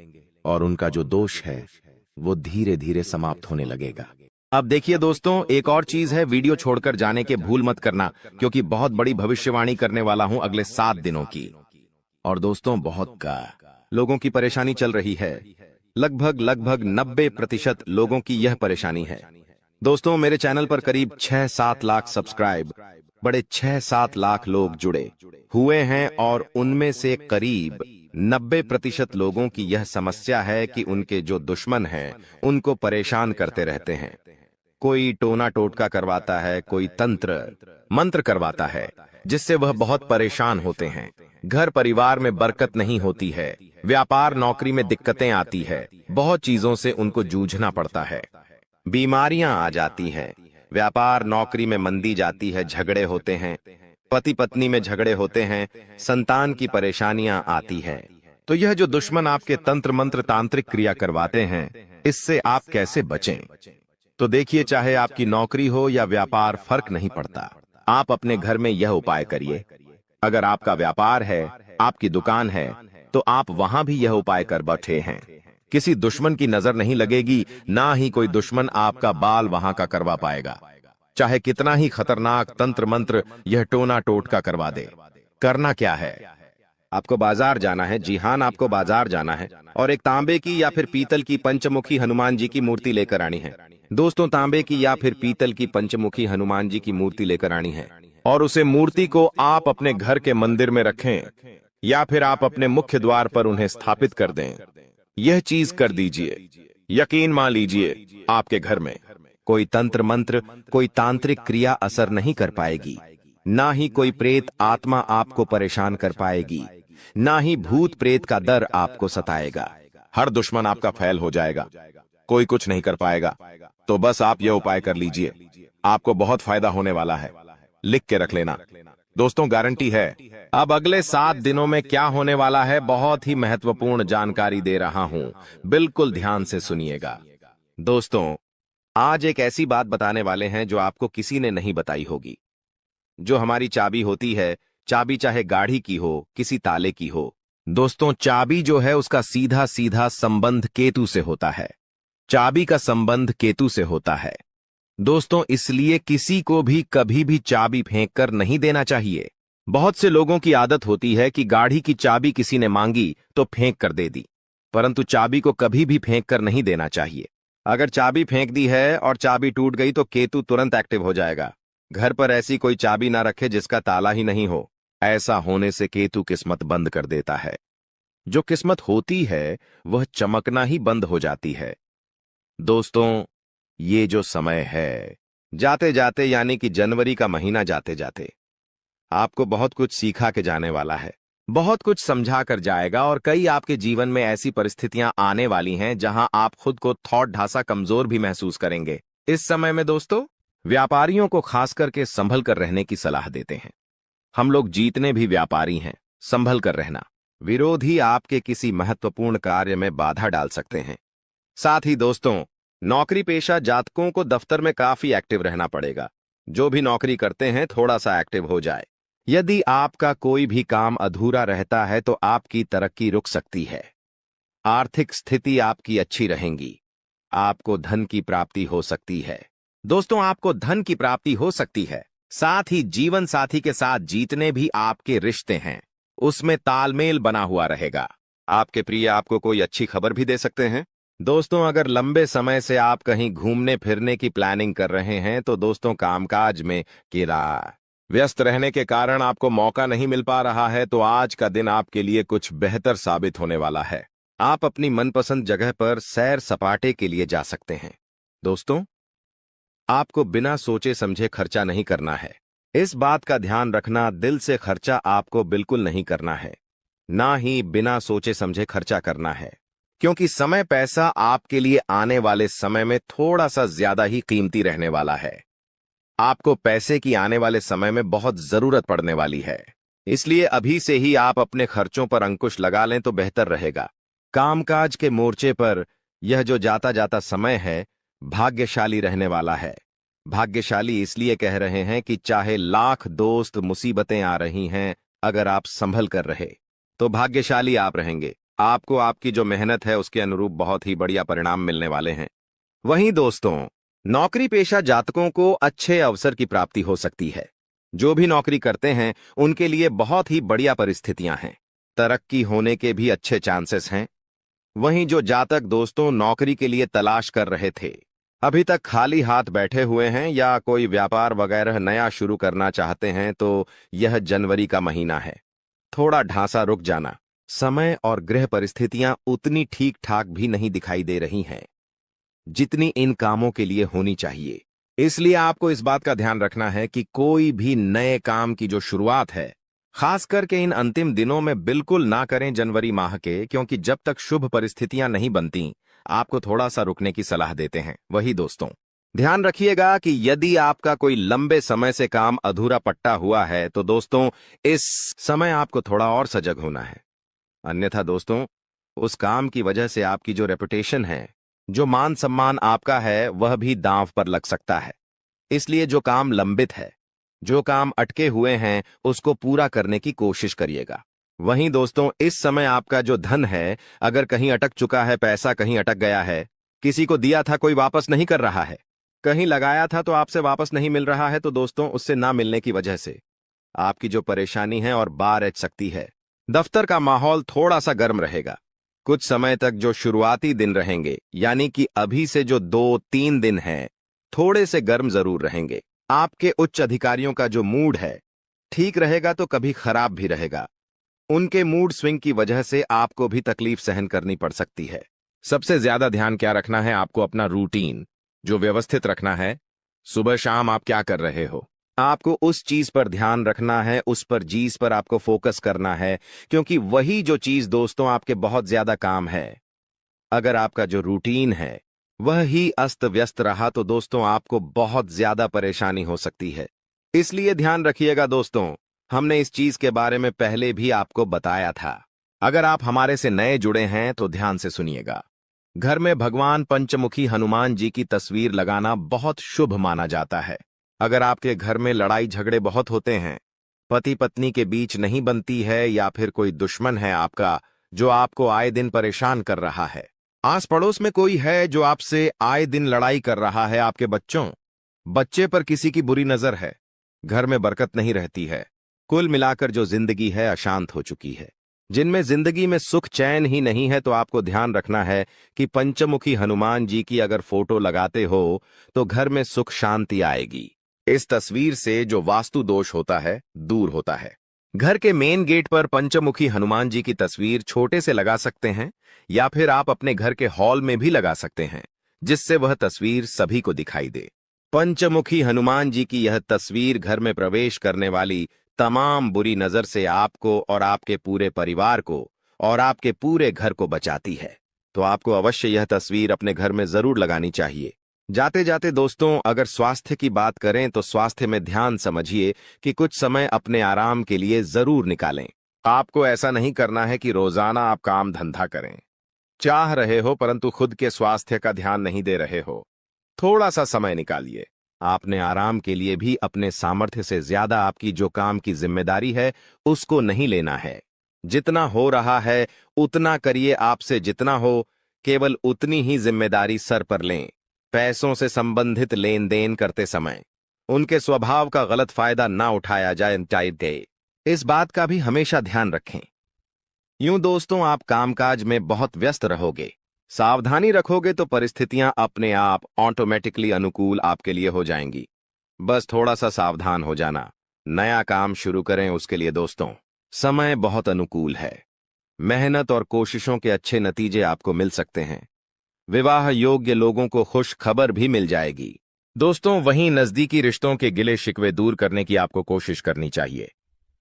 और उनका जो दोष है वो धीरे धीरे समाप्त होने लगेगा। अब देखिए दोस्तों, एक और चीज है, वीडियो छोड़कर जाने के भूल मत करना, क्योंकि बहुत बड़ी भविष्यवाणी करने वाला हूं अगले 7 दिनों की। और दोस्तों, बहुत का लोगों की परेशानी चल रही है। लगभग 90% लोगों की यह परेशानी है। दोस्तों, मेरे चैनल पर करीब 6-7 लाख सब्सक्राइब, बड़े 6-7 लाख लोग जुड़े हुए हैं, और उनमें से करीब 90% लोगों की यह समस्या है कि उनके जो दुश्मन हैं उनको परेशान करते रहते हैं। कोई टोना टोटका करवाता है, कोई तंत्र मंत्र करवाता है, जिससे वह बहुत परेशान होते हैं। घर परिवार में बरकत नहीं होती है, व्यापार नौकरी में दिक्कतें आती है, बहुत चीजों से उनको जूझना पड़ता है। बीमारियां आ जाती हैं, व्यापार नौकरी में मंदी जाती है, झगड़े होते हैं, पति पत्नी में झगड़े होते हैं, संतान की परेशानियां आती हैं। तो यह जो दुश्मन आपके तंत्र मंत्र तांत्रिक क्रिया करवाते हैं, इससे आप कैसे बचें? तो देखिए, चाहे आपकी नौकरी हो या व्यापार, फर्क नहीं पड़ता। आप अपने घर में यह उपाय करिए। अगर आपका व्यापार है, आपकी दुकान है, तो आप वहां भी यह उपाय कर बैठे हैं। किसी दुश्मन की नजर नहीं लगेगी, ना ही कोई दुश्मन आपका बाल वहां का करवा पाएगा। चाहे कितना ही खतरनाक तंत्र मंत्र यह टोना टोटका करवा दे। करना क्या है? आपको बाजार जाना है। जी हां, आपको बाजार जाना है और एक तांबे की या फिर पीतल की पंचमुखी हनुमान जी की मूर्ति लेकर आनी है। दोस्तों, तांबे की या फिर पीतल की पंचमुखी हनुमान जी की मूर्ति लेकर आनी है, और उसे मूर्ति को आप अपने घर के मंदिर में रखें, या फिर आप अपने मुख्य द्वार पर उन्हें स्थापित कर दें। यह चीज कर दीजिए, यकीन मान लीजिए, आपके घर में कोई तंत्र मंत्र, कोई तांत्रिक क्रिया असर नहीं कर पाएगी। ना ही कोई प्रेत आत्मा आपको परेशान कर पाएगी, ना ही भूत प्रेत का डर आपको सताएगा। हर दुश्मन आपका फैल हो जाएगा, कोई कुछ नहीं कर पाएगा। तो बस आप यह उपाय कर लीजिए, आपको बहुत फायदा होने वाला है। लिख के रख लेना दोस्तों, गारंटी है। अब अगले 7 दिनों में क्या होने वाला है, बहुत ही महत्वपूर्ण जानकारी दे रहा हूं, बिल्कुल ध्यान से सुनिएगा। दोस्तों, आज एक ऐसी बात बताने वाले हैं जो आपको किसी ने नहीं बताई होगी। जो हमारी चाबी होती है, चाबी चाहे गाड़ी की हो, किसी ताले की हो, दोस्तों, चाबी जो है उसका सीधा सीधा संबंध केतु से होता है। चाबी का संबंध केतु से होता है दोस्तों, इसलिए किसी को भी कभी भी चाबी फेंक कर नहीं देना चाहिए। बहुत से लोगों की आदत होती है कि गाड़ी की चाबी किसी ने मांगी तो फेंक कर दे दी, परंतु चाबी को कभी भी फेंक कर नहीं देना चाहिए। अगर चाबी फेंक दी है और चाबी टूट गई तो केतु तुरंत एक्टिव हो जाएगा। घर पर ऐसी कोई चाबी ना रखे जिसका ताला ही नहीं हो। ऐसा होने से केतु किस्मत बंद कर देता है। जो किस्मत होती है वह चमकना ही बंद हो जाती है। दोस्तों, ये जो समय है, जाते जाते, यानी कि जनवरी का महीना जाते जाते, आपको बहुत कुछ सिखा के जाने वाला है, बहुत कुछ समझा कर जाएगा, और कई आपके जीवन में ऐसी परिस्थितियां आने वाली हैं जहां आप खुद को थोड़ा ढासा कमजोर भी महसूस करेंगे। इस समय में दोस्तों, व्यापारियों को खास करके संभल कर रहने की सलाह देते हैं। हम लोग जितने भी व्यापारी हैं, संभल कर रहना। विरोधी आपके किसी महत्वपूर्ण कार्य में बाधा डाल सकते हैं। साथ ही दोस्तों, नौकरी पेशा जातकों को दफ्तर में काफी एक्टिव रहना पड़ेगा। जो भी नौकरी करते हैं, थोड़ा सा एक्टिव हो जाए। यदि आपका कोई भी काम अधूरा रहता है तो आपकी तरक्की रुक सकती है। आर्थिक स्थिति आपकी अच्छी रहेगी। आपको धन की प्राप्ति हो सकती है। दोस्तों, आपको धन की प्राप्ति हो सकती है। साथ ही जीवन साथी के साथ जितने भी आपके रिश्ते हैं, उसमें तालमेल बना हुआ रहेगा। आपके प्रिय आपको कोई अच्छी खबर भी दे सकते हैं। दोस्तों, अगर लंबे समय से आप कहीं घूमने फिरने की प्लानिंग कर रहे हैं तो दोस्तों, कामकाज में व्यस्त रहने के कारण आपको मौका नहीं मिल पा रहा है, तो आज का दिन आपके लिए कुछ बेहतर साबित होने वाला है। आप अपनी मनपसंद जगह पर सैर सपाटे के लिए जा सकते हैं। दोस्तों, आपको बिना सोचे समझे खर्चा नहीं करना है। इस बात का ध्यान रखना, दिल से खर्चा आपको बिल्कुल नहीं करना है, ना ही बिना सोचे समझे खर्चा करना है, क्योंकि समय पैसा आपके लिए आने वाले समय में थोड़ा सा ज्यादा ही कीमती रहने वाला है। आपको पैसे की आने वाले समय में बहुत जरूरत पड़ने वाली है। इसलिए अभी से ही आप अपने खर्चों पर अंकुश लगा लें तो बेहतर रहेगा। कामकाज के मोर्चे पर यह जो जाता जाता समय है, भाग्यशाली रहने वाला है। भाग्यशाली इसलिए कह रहे हैं कि चाहे लाख दोस्त मुसीबतें आ रही हैं, अगर आप संभल कर रहे तो भाग्यशाली आप रहेंगे। आपको आपकी जो मेहनत है उसके अनुरूप बहुत ही बढ़िया परिणाम मिलने वाले हैं। वहीं दोस्तों, नौकरी पेशा जातकों को अच्छे अवसर की प्राप्ति हो सकती है। जो भी नौकरी करते हैं उनके लिए बहुत ही बढ़िया परिस्थितियां हैं। तरक्की होने के भी अच्छे चांसेस हैं। वहीं जो जातक दोस्तों नौकरी के लिए तलाश कर रहे थे, अभी तक खाली हाथ बैठे हुए हैं या कोई व्यापार वगैरह नया शुरू करना चाहते हैं, तो यह जनवरी का महीना है। थोड़ा ढांसा रुक जाना। समय और गृह परिस्थितियां उतनी ठीक ठाक भी नहीं दिखाई दे रही हैं जितनी इन कामों के लिए होनी चाहिए। इसलिए आपको इस बात का ध्यान रखना है कि कोई भी नए काम की जो शुरुआत है, खास करके इन अंतिम दिनों में बिल्कुल ना करें जनवरी माह के, क्योंकि जब तक शुभ परिस्थितियां नहीं बनती आपको थोड़ा सा रुकने की सलाह देते हैं। वही दोस्तों, ध्यान रखिएगा कि यदि आपका कोई लंबे समय से काम अधूरा पट्टा हुआ है तो दोस्तों इस समय आपको थोड़ा और सजग होना है। अन्यथा दोस्तों, उस काम की वजह से आपकी जो रेपुटेशन है, जो मान सम्मान आपका है, वह भी दांव पर लग सकता है। इसलिए जो काम लंबित है, जो काम अटके हुए हैं, उसको पूरा करने की कोशिश करिएगा। वहीं दोस्तों, इस समय आपका जो धन है, अगर कहीं अटक चुका है, पैसा कहीं अटक गया है, किसी को दिया था कोई वापस नहीं कर रहा है, कहीं लगाया था तो आपसे वापस नहीं मिल रहा है, तो दोस्तों उससे ना मिलने की वजह से आपकी जो परेशानी है और बार ऐच सकती है। दफ्तर का माहौल थोड़ा सा गर्म रहेगा। कुछ समय तक जो शुरुआती दिन रहेंगे, यानी कि अभी से जो 2-3 दिन हैं, थोड़े से गर्म जरूर रहेंगे। आपके उच्च अधिकारियों का जो मूड है ठीक रहेगा तो कभी खराब भी रहेगा। उनके मूड स्विंग की वजह से आपको भी तकलीफ सहन करनी पड़ सकती है। सबसे ज्यादा ध्यान क्या रखना है, आपको अपना रूटीन जो व्यवस्थित रखना है। सुबह शाम आप क्या कर रहे हो, आपको उस चीज पर ध्यान रखना है, उस पर चीज पर आपको फोकस करना है, क्योंकि वही जो चीज दोस्तों आपके बहुत ज्यादा काम है। अगर आपका जो रूटीन है वह ही अस्त व्यस्त रहा तो दोस्तों आपको बहुत ज्यादा परेशानी हो सकती है। इसलिए ध्यान रखिएगा दोस्तों, हमने इस चीज के बारे में पहले भी आपको बताया था। अगर आप हमारे से नए जुड़े हैं तो ध्यान से सुनिएगा। घर में भगवान पंचमुखी हनुमान जी की तस्वीर लगाना बहुत शुभ माना जाता है। अगर आपके घर में लड़ाई झगड़े बहुत होते हैं, पति पत्नी के बीच नहीं बनती है, या फिर कोई दुश्मन है आपका जो आपको आए दिन परेशान कर रहा है, आस पड़ोस में कोई है जो आपसे आए दिन लड़ाई कर रहा है, आपके बच्चे पर किसी की बुरी नजर है, घर में बरकत नहीं रहती है, कुल मिलाकर जो जिंदगी है अशांत हो चुकी है, जिनमें जिंदगी में सुख चैन ही नहीं है, तो आपको ध्यान रखना है कि पंचमुखी हनुमान जी की अगर फोटो लगाते हो तो घर में सुख शांति आएगी। इस तस्वीर से जो वास्तु दोष होता है दूर होता है। घर के मेन गेट पर पंचमुखी हनुमान जी की तस्वीर छोटे से लगा सकते हैं, या फिर आप अपने घर के हॉल में भी लगा सकते हैं, जिससे वह तस्वीर सभी को दिखाई दे। पंचमुखी हनुमान जी की यह तस्वीर घर में प्रवेश करने वाली तमाम बुरी नजर से आपको और आपके पूरे परिवार को और आपके पूरे घर को बचाती है। तो आपको अवश्य यह तस्वीर अपने घर में जरूर लगानी चाहिए। जाते जाते दोस्तों, अगर स्वास्थ्य की बात करें तो स्वास्थ्य में ध्यान समझिए कि कुछ समय अपने आराम के लिए जरूर निकालें। आपको ऐसा नहीं करना है कि रोजाना आप काम धंधा करें, चाह रहे हो परंतु खुद के स्वास्थ्य का ध्यान नहीं दे रहे हो। थोड़ा सा समय निकालिए। आपने आराम के लिए भी अपने सामर्थ्य से ज्यादा आपकी जो काम की जिम्मेदारी है उसको नहीं लेना है। जितना हो रहा है उतना करिए, आपसे जितना हो केवल उतनी ही जिम्मेदारी सर पर लें। पैसों से संबंधित लेन देन करते समय उनके स्वभाव का गलत फायदा ना उठाया जाए, इस बात का भी हमेशा ध्यान रखें। यूं दोस्तों, आप कामकाज में बहुत व्यस्त रहोगे, सावधानी रखोगे तो परिस्थितियां अपने आप ऑटोमेटिकली अनुकूल आपके लिए हो जाएंगी। बस थोड़ा सा सावधान हो जाना। नया काम शुरू करें उसके लिए दोस्तों समय बहुत अनुकूल है। मेहनत और कोशिशों के अच्छे नतीजे आपको मिल सकते हैं। विवाह योग्य लोगों को खुश खबर भी मिल जाएगी। दोस्तों, वहीं नजदीकी रिश्तों के गिले शिकवे दूर करने की आपको कोशिश करनी चाहिए।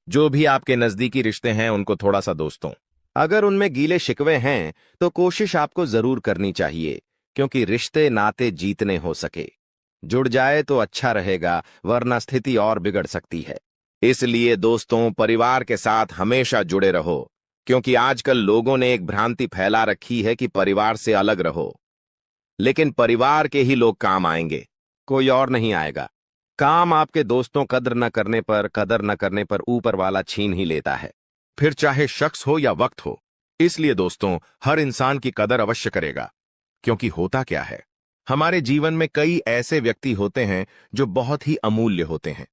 जो भी आपके नजदीकी रिश्ते हैं उनको थोड़ा सा दोस्तों, अगर उनमें गीले शिकवे हैं तो कोशिश आपको जरूर करनी चाहिए, क्योंकि रिश्ते नाते जीतने हो सके। जुड़ जाए तो अच्छा रहेगा, वरना स्थिति और बिगड़ सकती है। इसलिए दोस्तों, परिवार के साथ हमेशा जुड़े रहो, क्योंकि आजकल लोगों ने एक भ्रांति फैला रखी है कि परिवार से अलग रहो, लेकिन परिवार के ही लोग काम आएंगे, कोई और नहीं आएगा। काम आपके दोस्तों कदर न करने पर ऊपर वाला छीन ही लेता है, फिर चाहे शख्स हो या वक्त हो। इसलिए दोस्तों, हर इंसान की कदर अवश्य करेगा, क्योंकि होता क्या है, हमारे जीवन में कई ऐसे व्यक्ति होते हैं जो बहुत ही अमूल्य होते हैं,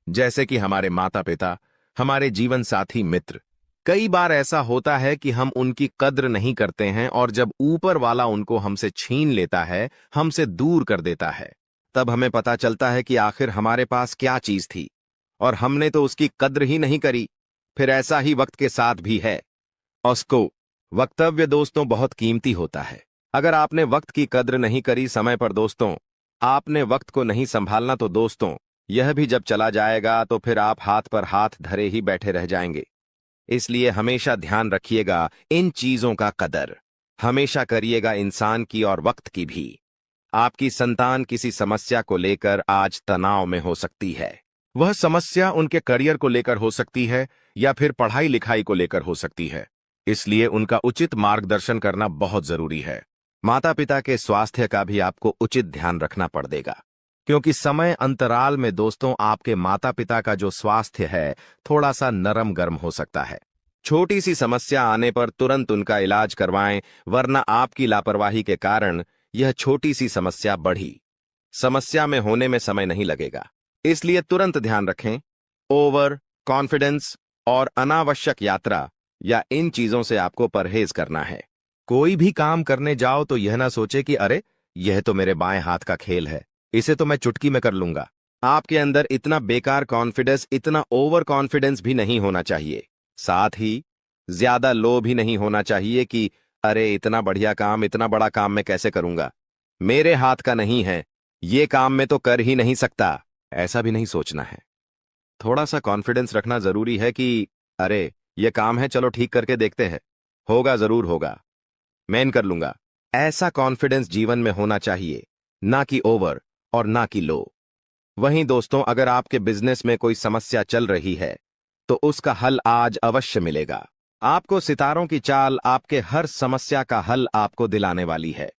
जैसे कि हमारे माता पिता, हमारे जीवन साथी, मित्र। कई बार ऐसा होता है कि हम उनकी कद्र नहीं करते हैं और जब ऊपर वाला उनको हमसे छीन लेता है, हमसे दूर कर देता है, तब हमें पता चलता है कि आखिर हमारे पास क्या चीज थी और हमने तो उसकी कद्र ही नहीं करी। फिर ऐसा ही वक्त के साथ भी है। ऑस्को, वक्तव्य दोस्तों बहुत कीमती होता है। अगर आपने वक्त की कद्र नहीं करी समय पर दोस्तों, आपने वक्त को नहीं संभालना तो दोस्तों, यह भी जब चला जाएगा तो फिर आप हाथ पर हाथ धरे ही बैठे रह जाएंगे। इसलिए हमेशा ध्यान रखिएगा इन चीजों का कदर। हमेशा करिएगा इंसान की और वक्त की भी। आपकी संतान किसी समस्या को लेकर आज तनाव में हो सकती है। वह समस्या उनके करियर को लेकर हो सकती है या फिर पढ़ाई लिखाई को लेकर हो सकती है। इसलिए उनका उचित मार्गदर्शन करना बहुत जरूरी है। माता पिता के स्वास्थ्य का भी आपको उचित ध्यान रखना पड़ेगा, क्योंकि समय अंतराल में दोस्तों आपके माता पिता का जो स्वास्थ्य है थोड़ा सा नरम गर्म हो सकता है। छोटी सी समस्या आने पर तुरंत उनका इलाज करवाएं, वरना आपकी लापरवाही के कारण यह छोटी सी समस्या बढ़ी समस्या में होने में समय नहीं लगेगा। इसलिए तुरंत ध्यान रखें। ओवर कॉन्फिडेंस और अनावश्यक यात्रा या इन चीजों से आपको परहेज करना है। कोई भी काम करने जाओ तो यह ना सोचे कि अरे यह तो मेरे बाएं हाथ का खेल है, इसे तो मैं चुटकी में कर लूंगा। आपके अंदर इतना बेकार कॉन्फिडेंस, इतना ओवर कॉन्फिडेंस भी नहीं होना चाहिए। साथ ही ज्यादा लो भी नहीं होना चाहिए कि अरे इतना बढ़िया काम, इतना बड़ा काम मैं कैसे करूंगा, मेरे हाथ का नहीं है, ये काम मैं तो कर ही नहीं सकता। ऐसा भी नहीं सोचना है। थोड़ा सा कॉन्फिडेंस रखना जरूरी है कि अरे ये काम है, चलो ठीक करके देखते हैं, होगा जरूर होगा, मैं इन कर लूंगा। ऐसा कॉन्फिडेंस जीवन में होना चाहिए, ना कि ओवर और ना कि लो। वहीं दोस्तों, अगर आपके बिजनेस में कोई समस्या चल रही है तो उसका हल आज अवश्य मिलेगा। आपको सितारों की चाल आपके हर समस्या का हल आपको दिलाने वाली है।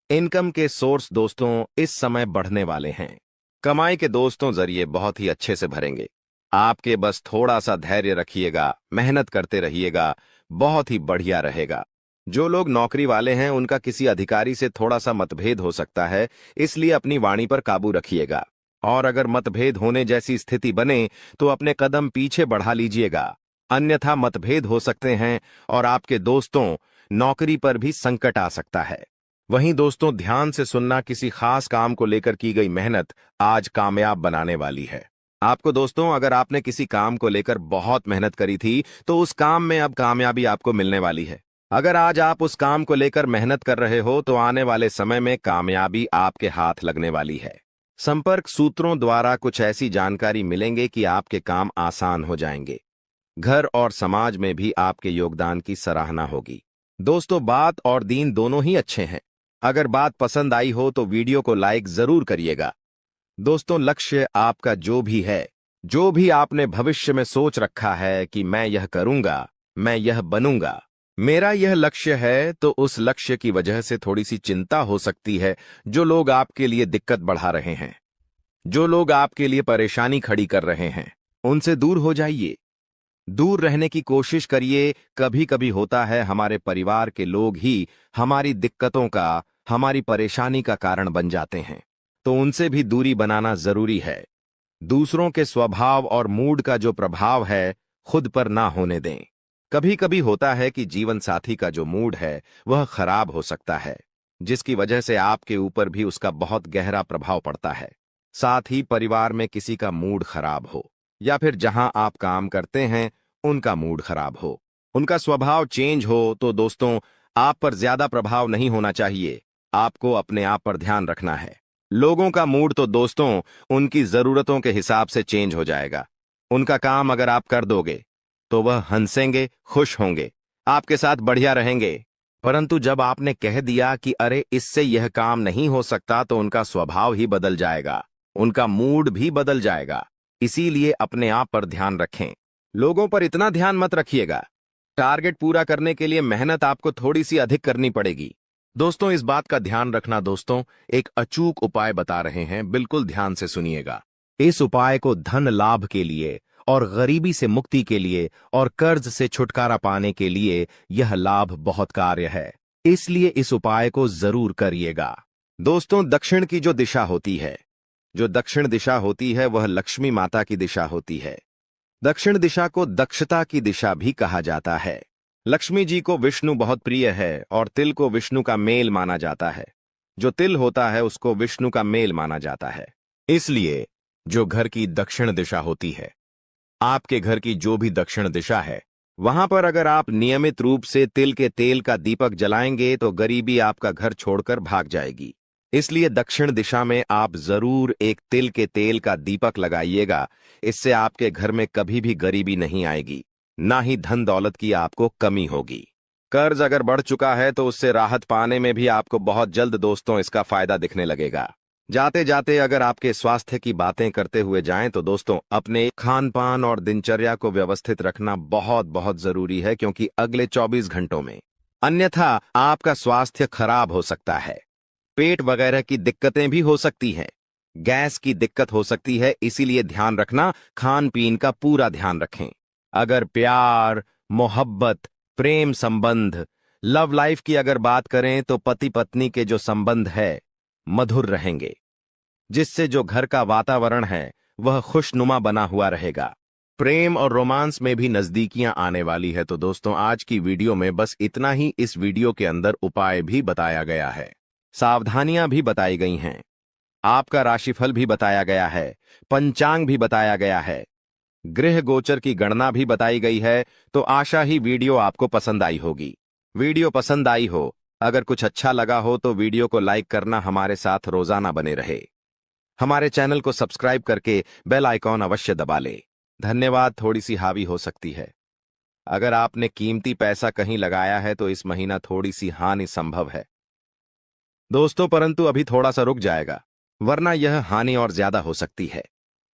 इनकम के सोर्स दोस्तों इस समय बढ़ने वाले हैं। कमाई के दोस्तों जरिए बहुत ही अच्छे से भरेंगे। आपके बस थोड़ा सा धैर्य रखिएगा, मेहनत करते रहिएगा, बहुत ही बढ़िया रहेगा। जो लोग नौकरी वाले हैं उनका किसी अधिकारी से थोड़ा सा मतभेद हो सकता है, इसलिए अपनी वाणी पर काबू रखिएगा। और अगर मतभेद होने जैसी स्थिति बने तो अपने कदम पीछे बढ़ा लीजिएगा, अन्यथा मतभेद हो सकते हैं और आपके दोस्तों नौकरी पर भी संकट आ सकता है। वहीं दोस्तों, ध्यान से सुनना, किसी खास काम को लेकर की गई मेहनत आज कामयाब बनाने वाली है आपको। दोस्तों, अगर आपने किसी काम को लेकर बहुत मेहनत करी थी तो उस काम में अब कामयाबी आपको मिलने वाली है। अगर आज आप उस काम को लेकर मेहनत कर रहे हो तो आने वाले समय में कामयाबी आपके हाथ लगने वाली है। संपर्क सूत्रों द्वारा कुछ ऐसी जानकारी मिलेंगे कि आपके काम आसान हो जाएंगे। घर और समाज में भी आपके योगदान की सराहना होगी। दोस्तों, बात और दीन दोनों ही अच्छे हैं। अगर बात पसंद आई हो तो वीडियो को लाइक जरूर करिएगा। दोस्तों, लक्ष्य आपका जो भी है, जो भी आपने भविष्य में सोच रखा है कि मैं यह करूंगा, मैं यह बनूंगा, मेरा यह लक्ष्य है, तो उस लक्ष्य की वजह से थोड़ी सी चिंता हो सकती है। जो लोग आपके लिए दिक्कत बढ़ा रहे हैं, जो लोग आपके लिए परेशानी खड़ी कर रहे हैं, उनसे दूर हो जाइए, दूर रहने की कोशिश करिए। कभी कभी होता है हमारे परिवार के लोग ही हमारी दिक्कतों का, हमारी परेशानी का कारण बन जाते हैं, तो उनसे भी दूरी बनाना जरूरी है। दूसरों के स्वभाव और मूड का जो प्रभाव है खुद पर ना होने दें। कभी कभी होता है कि जीवन साथी का जो मूड है वह खराब हो सकता है, जिसकी वजह से आपके ऊपर भी उसका बहुत गहरा प्रभाव पड़ता है। साथ ही परिवार में किसी का मूड खराब हो या फिर जहां आप काम करते हैं उनका मूड खराब हो, उनका स्वभाव चेंज हो, तो दोस्तों आप पर ज्यादा प्रभाव नहीं होना चाहिए। आपको अपने आप पर ध्यान रखना है। लोगों का मूड तो दोस्तों उनकी जरूरतों के हिसाब से चेंज हो जाएगा। उनका काम अगर आप कर दोगे तो वह हंसेंगे, खुश होंगे, आपके साथ बढ़िया रहेंगे। परंतु जब आपने कह दिया कि अरे इससे यह काम नहीं हो सकता, तो उनका स्वभाव ही बदल जाएगा, उनका मूड भी बदल जाएगा। इसीलिए अपने आप पर ध्यान रखें। लोगों पर इतना ध्यान मत रखिएगा। टारगेट पूरा करने के लिए मेहनत आपको थोड़ी सी अधिक करनी पड़ेगी। दोस्तों, इस बात का ध्यान रखना। दोस्तों, एक अचूक उपाय बता रहे हैं, बिल्कुल ध्यान से सुनिएगा। इस उपाय को धन लाभ के लिए और गरीबी से मुक्ति के लिए और कर्ज से छुटकारा पाने के लिए यह लाभ बहुत कार्य है, इसलिए इस उपाय को जरूर करिएगा। दोस्तों, दक्षिण की जो दिशा होती है, जो दक्षिण दिशा होती है, वह लक्ष्मी माता की दिशा होती है। दक्षिण दिशा को दक्षता की दिशा भी कहा जाता है। लक्ष्मी जी को विष्णु बहुत प्रिय है और तिल को विष्णु का मेल माना जाता है। जो तिल होता है उसको विष्णु का मेल माना जाता है। इसलिए जो घर की दक्षिण दिशा होती है, आपके घर की जो भी दक्षिण दिशा है, वहां पर अगर आप नियमित रूप से तिल के तेल का दीपक जलाएंगे तो गरीबी आपका घर छोड़कर भाग जाएगी। इसलिए दक्षिण दिशा में आप जरूर एक तिल के तेल का दीपक लगाइएगा। इससे आपके घर में कभी भी गरीबी नहीं आएगी, ना ही धन दौलत की आपको कमी होगी। कर्ज अगर बढ़ चुका है तो उससे राहत पाने में भी आपको बहुत जल्द दोस्तों इसका फायदा दिखने लगेगा। जाते जाते अगर आपके स्वास्थ्य की बातें करते हुए जाएं तो दोस्तों, अपने खान पान और दिनचर्या को व्यवस्थित रखना बहुत बहुत जरूरी है, क्योंकि अगले 24 घंटों में अन्यथा आपका स्वास्थ्य खराब हो सकता है। पेट वगैरह की दिक्कतें भी हो सकती हैं, गैस की दिक्कत हो सकती है। इसीलिए ध्यान रखना, खान पीन का पूरा ध्यान रखें। अगर प्यार, मोहब्बत, प्रेम संबंध, लव लाइफ की अगर बात करें तो पति पत्नी के जो संबंध है मधुर रहेंगे, जिससे जो घर का वातावरण है वह खुशनुमा बना हुआ रहेगा। प्रेम और रोमांस में भी नजदीकियां आने वाली है। तो दोस्तों, आज की वीडियो में बस इतना ही। इस वीडियो के अंदर उपाय भी बताया गया है, सावधानियां भी बताई गई हैं, आपका राशिफल भी बताया गया है, पंचांग भी बताया गया है, गृह गोचर की गणना भी बताई गई है। तो आशा ही वीडियो आपको पसंद आई होगी। वीडियो पसंद आई हो, अगर कुछ अच्छा लगा हो तो वीडियो को लाइक करना, हमारे साथ रोजाना बने रहे। हमारे चैनल को सब्सक्राइब करके बेल आइकॉन अवश्य दबा ले। धन्यवाद। थोड़ी सी हावी हो सकती है। अगर आपने कीमती पैसा कहीं लगाया है तो इस महीना थोड़ी सी हानि संभव है दोस्तों, परंतु अभी थोड़ा सा रुक जाएगा, वरना यह हानि और ज्यादा हो सकती है।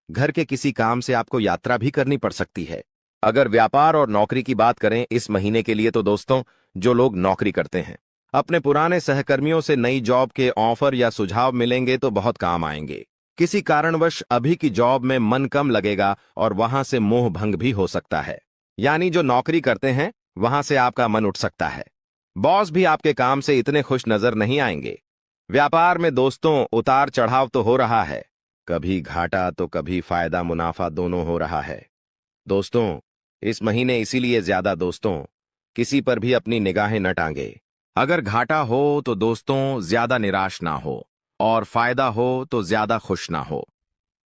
घर के किसी काम से आपको यात्रा भी करनी पड़ सकती है। अगर व्यापार और नौकरी की बात करें इस महीने के लिए तो दोस्तों, जो लोग नौकरी करते हैं, अपने पुराने सहकर्मियों से नई जॉब के ऑफर या सुझाव मिलेंगे तो बहुत काम आएंगे। किसी कारणवश अभी की जॉब में मन कम लगेगा और वहां से मोह भंग भी हो सकता है। यानी जो नौकरी करते हैं वहां से आपका मन उठ सकता है। बॉस भी आपके काम से इतने खुश नजर नहीं आएंगे। व्यापार में दोस्तों उतार चढ़ाव तो हो रहा है, कभी घाटा तो कभी फायदा मुनाफा दोनों हो रहा है दोस्तों। इस महीने इसीलिए ज्यादा दोस्तों किसी पर भी अपनी निगाहें न टांगे। अगर घाटा हो तो दोस्तों ज्यादा निराश ना हो, और फायदा हो तो ज्यादा खुश ना हो।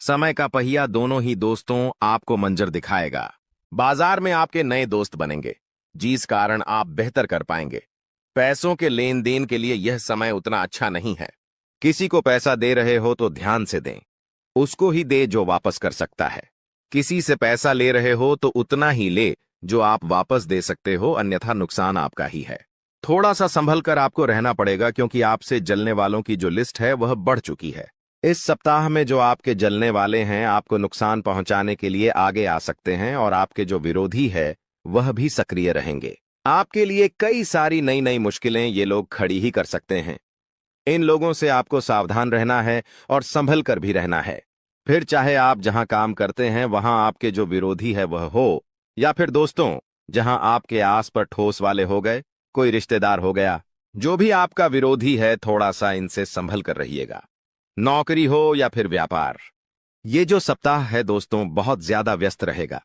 समय का पहिया दोनों ही दोस्तों आपको मंजर दिखाएगा। बाजार में आपके नए दोस्त बनेंगे, जिस कारण आप बेहतर कर पाएंगे। पैसों के लेन देन के लिए यह समय उतना अच्छा नहीं है। किसी को पैसा दे रहे हो तो ध्यान से दें, उसको ही दे जो वापस कर सकता है। किसी से पैसा ले रहे हो तो उतना ही ले जो आप वापस दे सकते हो, अन्यथा नुकसान आपका ही है। थोड़ा सा संभल कर आपको रहना पड़ेगा, क्योंकि आपसे जलने वालों की जो लिस्ट है वह बढ़ चुकी है। इस सप्ताह में जो आपके जलने वाले हैं आपको नुकसान पहुंचाने के लिए आगे आ सकते हैं, और आपके जो विरोधी है वह भी सक्रिय रहेंगे। आपके लिए कई सारी नई नई मुश्किलें ये लोग खड़ी ही कर सकते हैं। इन लोगों से आपको सावधान रहना है और संभल कर भी रहना है। फिर चाहे आप जहां काम करते हैं वहां आपके जो विरोधी है वह हो, या फिर दोस्तों जहां आपके आस पर ठोस वाले हो गए, कोई रिश्तेदार हो गया, जो भी आपका विरोधी है थोड़ा सा इनसे संभल कर रहिएगा। नौकरी हो या फिर व्यापार, ये जो सप्ताह है दोस्तों बहुत ज्यादा व्यस्त रहेगा।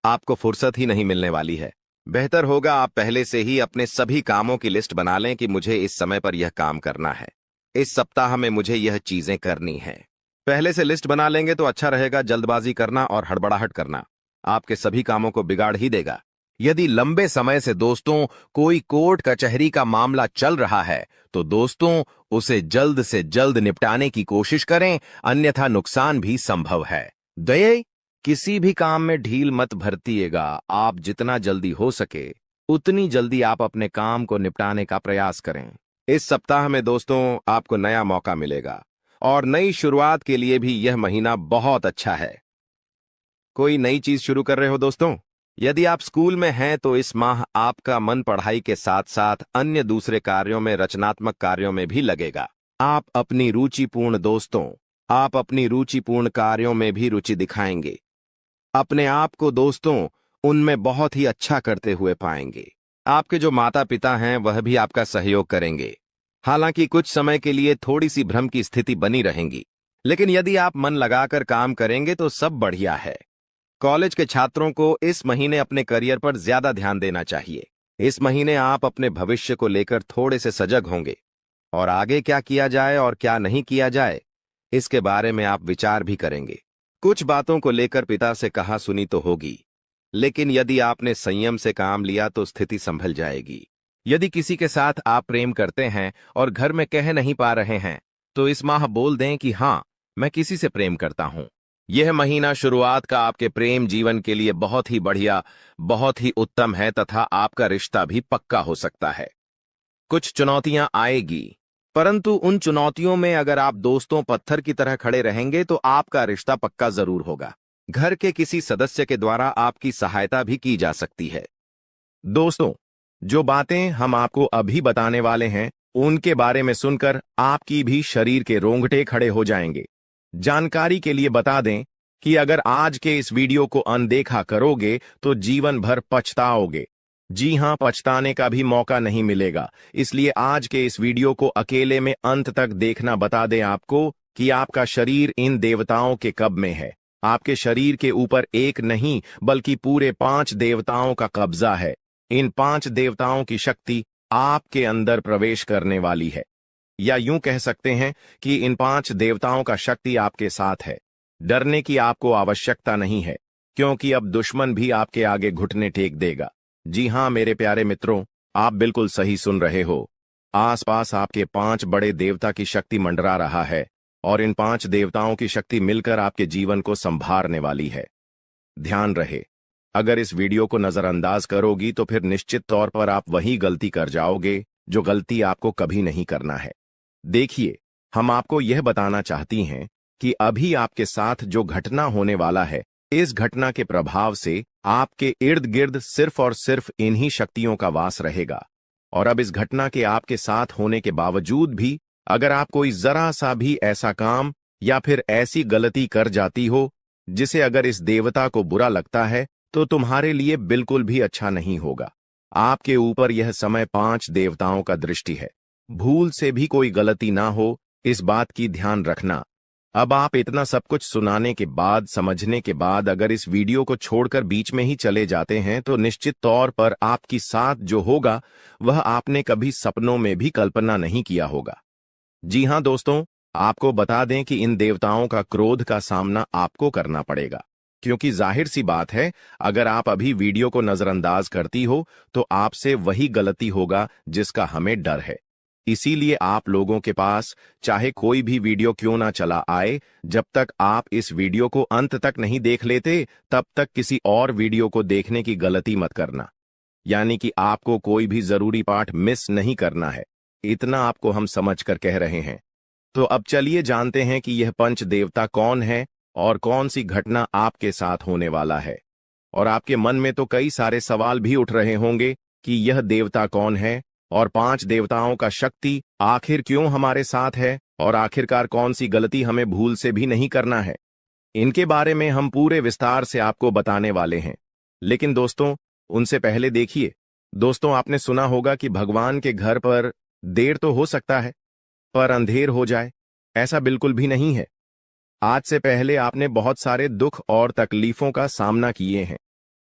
आपको फुर्सत ही नहीं मिलने वाली है। बेहतर होगा आप पहले से ही अपने सभी कामों की लिस्ट बना लें कि मुझे इस समय पर यह काम करना है, इस सप्ताह में मुझे यह चीजें करनी है। पहले से लिस्ट बना लेंगे तो अच्छा रहेगा। जल्दबाजी करना और हड़बड़ाहट करना आपके सभी कामों को बिगाड़ ही देगा। यदि लंबे समय से दोस्तों कोई कोर्ट कचहरी का मामला चल रहा है तो दोस्तों उसे जल्द से जल्द निपटाने की कोशिश करें, अन्यथा नुकसान भी संभव है। दये, किसी भी काम में ढील मत बरतिएगा। आप जितना जल्दी हो सके उतनी जल्दी आप अपने काम को निपटाने का प्रयास करें। इस सप्ताह में दोस्तों आपको नया मौका मिलेगा, और नई शुरुआत के लिए भी यह महीना बहुत अच्छा है। कोई नई चीज शुरू कर रहे हो दोस्तों? यदि आप स्कूल में हैं तो इस माह आपका मन पढ़ाई के साथ साथ अन्य दूसरे कार्यों में, रचनात्मक कार्यों में भी लगेगा। आप अपनी रुचिपूर्ण कार्यों में भी रुचि दिखाएंगे। अपने आप को दोस्तों उनमें बहुत ही अच्छा करते हुए पाएंगे। आपके जो माता पिता हैं वह भी आपका सहयोग करेंगे। हालांकि कुछ समय के लिए थोड़ी सी भ्रम की स्थिति बनी रहेगी, लेकिन यदि आप मन लगाकर काम करेंगे तो सब बढ़िया है। कॉलेज के छात्रों को इस महीने अपने करियर पर ज्यादा ध्यान देना चाहिए। इस महीने आप अपने भविष्य को लेकर थोड़े से सजग होंगे और आगे क्या किया जाए और क्या नहीं किया जाए, इसके बारे में आप विचार भी करेंगे। कुछ बातों को लेकर पिता से कहा सुनी तो होगी, लेकिन यदि आपने संयम से काम लिया तो स्थिति संभल जाएगी। यदि किसी के साथ आप प्रेम करते हैं और घर में कह नहीं पा रहे हैं, तो इस माह बोल दें कि हाँ, मैं किसी से प्रेम करता हूं। यह महीना शुरुआत का आपके प्रेम जीवन के लिए बहुत ही बढ़िया, बहुत ही उत्तम है तथा आपका रिश्ता भी पक्का हो सकता है। कुछ चुनौतियां आएगी, परंतु उन चुनौतियों में अगर आप दोस्तों पत्थर की तरह खड़े रहेंगे तो आपका रिश्ता पक्का जरूर होगा। घर के किसी सदस्य के द्वारा आपकी सहायता भी की जा सकती है। दोस्तों, जो बातें हम आपको अभी बताने वाले हैं, उनके बारे में सुनकर आपकी भी शरीर के रोंगटे खड़े हो जाएंगे। जानकारी के लिए बता दें कि अगर आज के इस वीडियो को अनदेखा करोगे तो जीवन भर पछताओगे। जी हां, पछताने का भी मौका नहीं मिलेगा। इसलिए आज के इस वीडियो को अकेले में अंत तक देखना बता दें आपको कि आपका शरीर इन देवताओं के कब्ज में है। आपके शरीर के ऊपर एक नहीं बल्कि पूरे 5 देवताओं का कब्जा है। इन 5 देवताओं की शक्ति आपके अंदर प्रवेश करने वाली है, या यूं कह सकते हैं कि इन 5 देवताओं का शक्ति आपके साथ है। डरने की आपको आवश्यकता नहीं है, क्योंकि अब दुश्मन भी आपके आगे घुटने टेक देगा। जी हां मेरे प्यारे मित्रों, आप बिल्कुल सही सुन रहे हो। आसपास आपके 5 बड़े देवता की शक्ति मंडरा रहा है और इन 5 देवताओं की शक्ति मिलकर आपके जीवन को संभारने वाली है। ध्यान रहे, अगर इस वीडियो को नजरअंदाज करोगी तो फिर निश्चित तौर पर आप वही गलती कर जाओगे जो गलती आपको कभी नहीं करना है। देखिए, हम आपको यह बताना चाहती हैं कि अभी आपके साथ जो घटना होने वाला है, इस घटना के प्रभाव से आपके इर्द गिर्द सिर्फ और सिर्फ इन्हीं शक्तियों का वास रहेगा। और अब इस घटना के आपके साथ होने के बावजूद भी अगर आप कोई जरा सा भी ऐसा काम या फिर ऐसी गलती कर जाती हो जिसे अगर इस देवता को बुरा लगता है, तो तुम्हारे लिए बिल्कुल भी अच्छा नहीं होगा। आपके ऊपर यह समय 5 देवताओं का दृष्टि है। भूल से भी कोई गलती ना हो, इस बात की ध्यान रखना। अब आप इतना सब कुछ सुनाने के बाद, समझने के बाद अगर इस वीडियो को छोड़कर बीच में ही चले जाते हैं तो निश्चित तौर पर आपके साथ जो होगा वह आपने कभी सपनों में भी कल्पना नहीं किया होगा। जी हां दोस्तों, आपको बता दें कि इन देवताओं का क्रोध का सामना आपको करना पड़ेगा, क्योंकि जाहिर सी बात है, अगर आप अभी वीडियो को नजरअंदाज करती हो तो आपसे वही गलती होगा जिसका हमें डर है। इसीलिए आप लोगों के पास चाहे कोई भी वीडियो क्यों ना चला आए, जब तक आप इस वीडियो को अंत तक नहीं देख लेते तब तक किसी और वीडियो को देखने की गलती मत करना। यानी कि आपको कोई भी जरूरी पाठ मिस नहीं करना है, इतना आपको हम समझ कर कह रहे हैं। तो अब चलिए जानते हैं कि यह पंच देवता कौन है और कौन सी घटना आपके साथ होने वाला है। और आपके मन में तो कई सारे सवाल भी उठ रहे होंगे कि यह देवता कौन है और 5 देवताओं का शक्ति आखिर क्यों हमारे साथ है और आखिरकार कौन सी गलती हमें भूल से भी नहीं करना है। इनके बारे में हम पूरे विस्तार से आपको बताने वाले हैं। लेकिन दोस्तों, उनसे पहले देखिए, दोस्तों आपने सुना होगा कि भगवान के घर पर देर तो हो सकता है पर अंधेर हो जाए, ऐसा बिल्कुल भी नहीं है। आज से पहले आपने बहुत सारे दुख और तकलीफों का सामना किए हैं।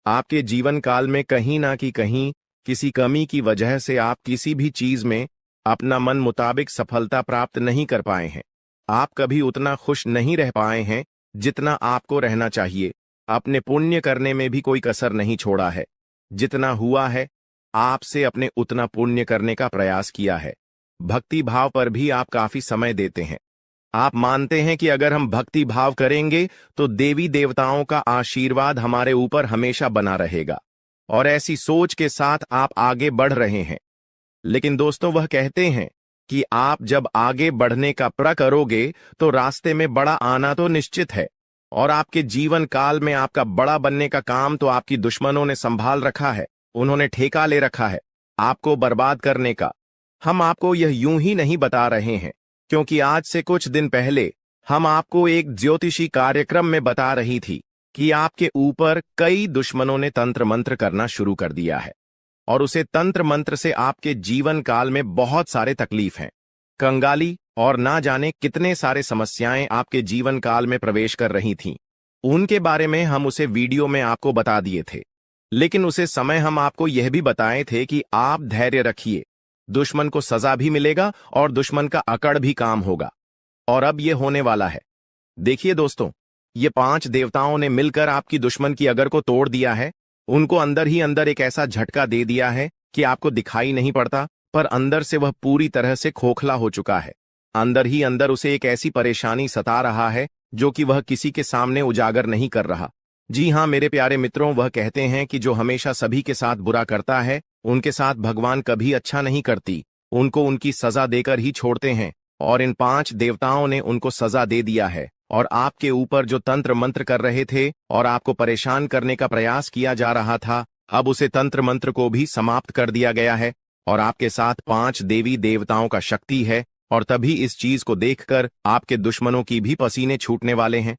आपके जीवन काल में कहीं ना कहीं किसी कमी की वजह से आप किसी भी चीज में अपना मन मुताबिक सफलता प्राप्त नहीं कर पाए हैं। आप कभी उतना खुश नहीं रह पाए हैं जितना आपको रहना चाहिए। अपने पुण्य करने में भी कोई कसर नहीं छोड़ा है। जितना हुआ है, आपसे अपने उतना पुण्य करने का प्रयास किया है। भक्ति भाव पर भी आप काफी समय देते हैं। आप मानते हैं कि अगर हम भक्ति भाव करेंगे तो देवी देवताओं का आशीर्वाद हमारे ऊपर हमेशा बना रहेगा, और ऐसी सोच के साथ आप आगे बढ़ रहे हैं। लेकिन दोस्तों, वह कहते हैं कि आप जब आगे बढ़ने का प्रण करोगे तो रास्ते में बड़ा आना तो निश्चित है, और आपके जीवन काल में आपका बड़ा बनने का काम तो आपकी दुश्मनों ने संभाल रखा है। उन्होंने ठेका ले रखा है आपको बर्बाद करने का। हम आपको यह यूं ही नहीं बता रहे हैं, क्योंकि आज से कुछ दिन पहले हम आपको एक ज्योतिषी कार्यक्रम में बता रही थी कि आपके ऊपर कई दुश्मनों ने तंत्र मंत्र करना शुरू कर दिया है, और उसे तंत्र मंत्र से आपके जीवन काल में बहुत सारे तकलीफ हैं। कंगाली और ना जाने कितने सारे समस्याएं आपके जीवन काल में प्रवेश कर रही थीं। उनके बारे में हम उसे वीडियो में आपको बता दिए थे, लेकिन उसे समय हम आपको यह भी बताए थे कि आप धैर्य रखिए, दुश्मन को सजा भी मिलेगा और दुश्मन का अकड़ भी काम होगा। और अब यह होने वाला है। देखिए दोस्तों, ये 5 देवताओं ने मिलकर आपकी दुश्मन की अगर को तोड़ दिया है। उनको अंदर ही अंदर एक ऐसा झटका दे दिया है कि आपको दिखाई नहीं पड़ता, पर अंदर से वह पूरी तरह से खोखला हो चुका है। अंदर ही अंदर उसे एक ऐसी परेशानी सता रहा है जो कि वह किसी के सामने उजागर नहीं कर रहा। जी हाँ मेरे प्यारे मित्रों, वह कहते हैं कि जो हमेशा सभी के साथ बुरा करता है, उनके साथ भगवान कभी अच्छा नहीं करती, उनको उनकी सजा देकर ही छोड़ते हैं। और इन 5 देवताओं ने उनको सजा दे दिया है और आपके ऊपर जो तंत्र मंत्र कर रहे थे और आपको परेशान करने का प्रयास किया जा रहा था, अब उसे तंत्र मंत्र को भी समाप्त कर दिया गया है और आपके साथ 5 देवी देवताओं का शक्ति है। और तभी इस चीज को देखकर आपके दुश्मनों की भी पसीने छूटने वाले हैं।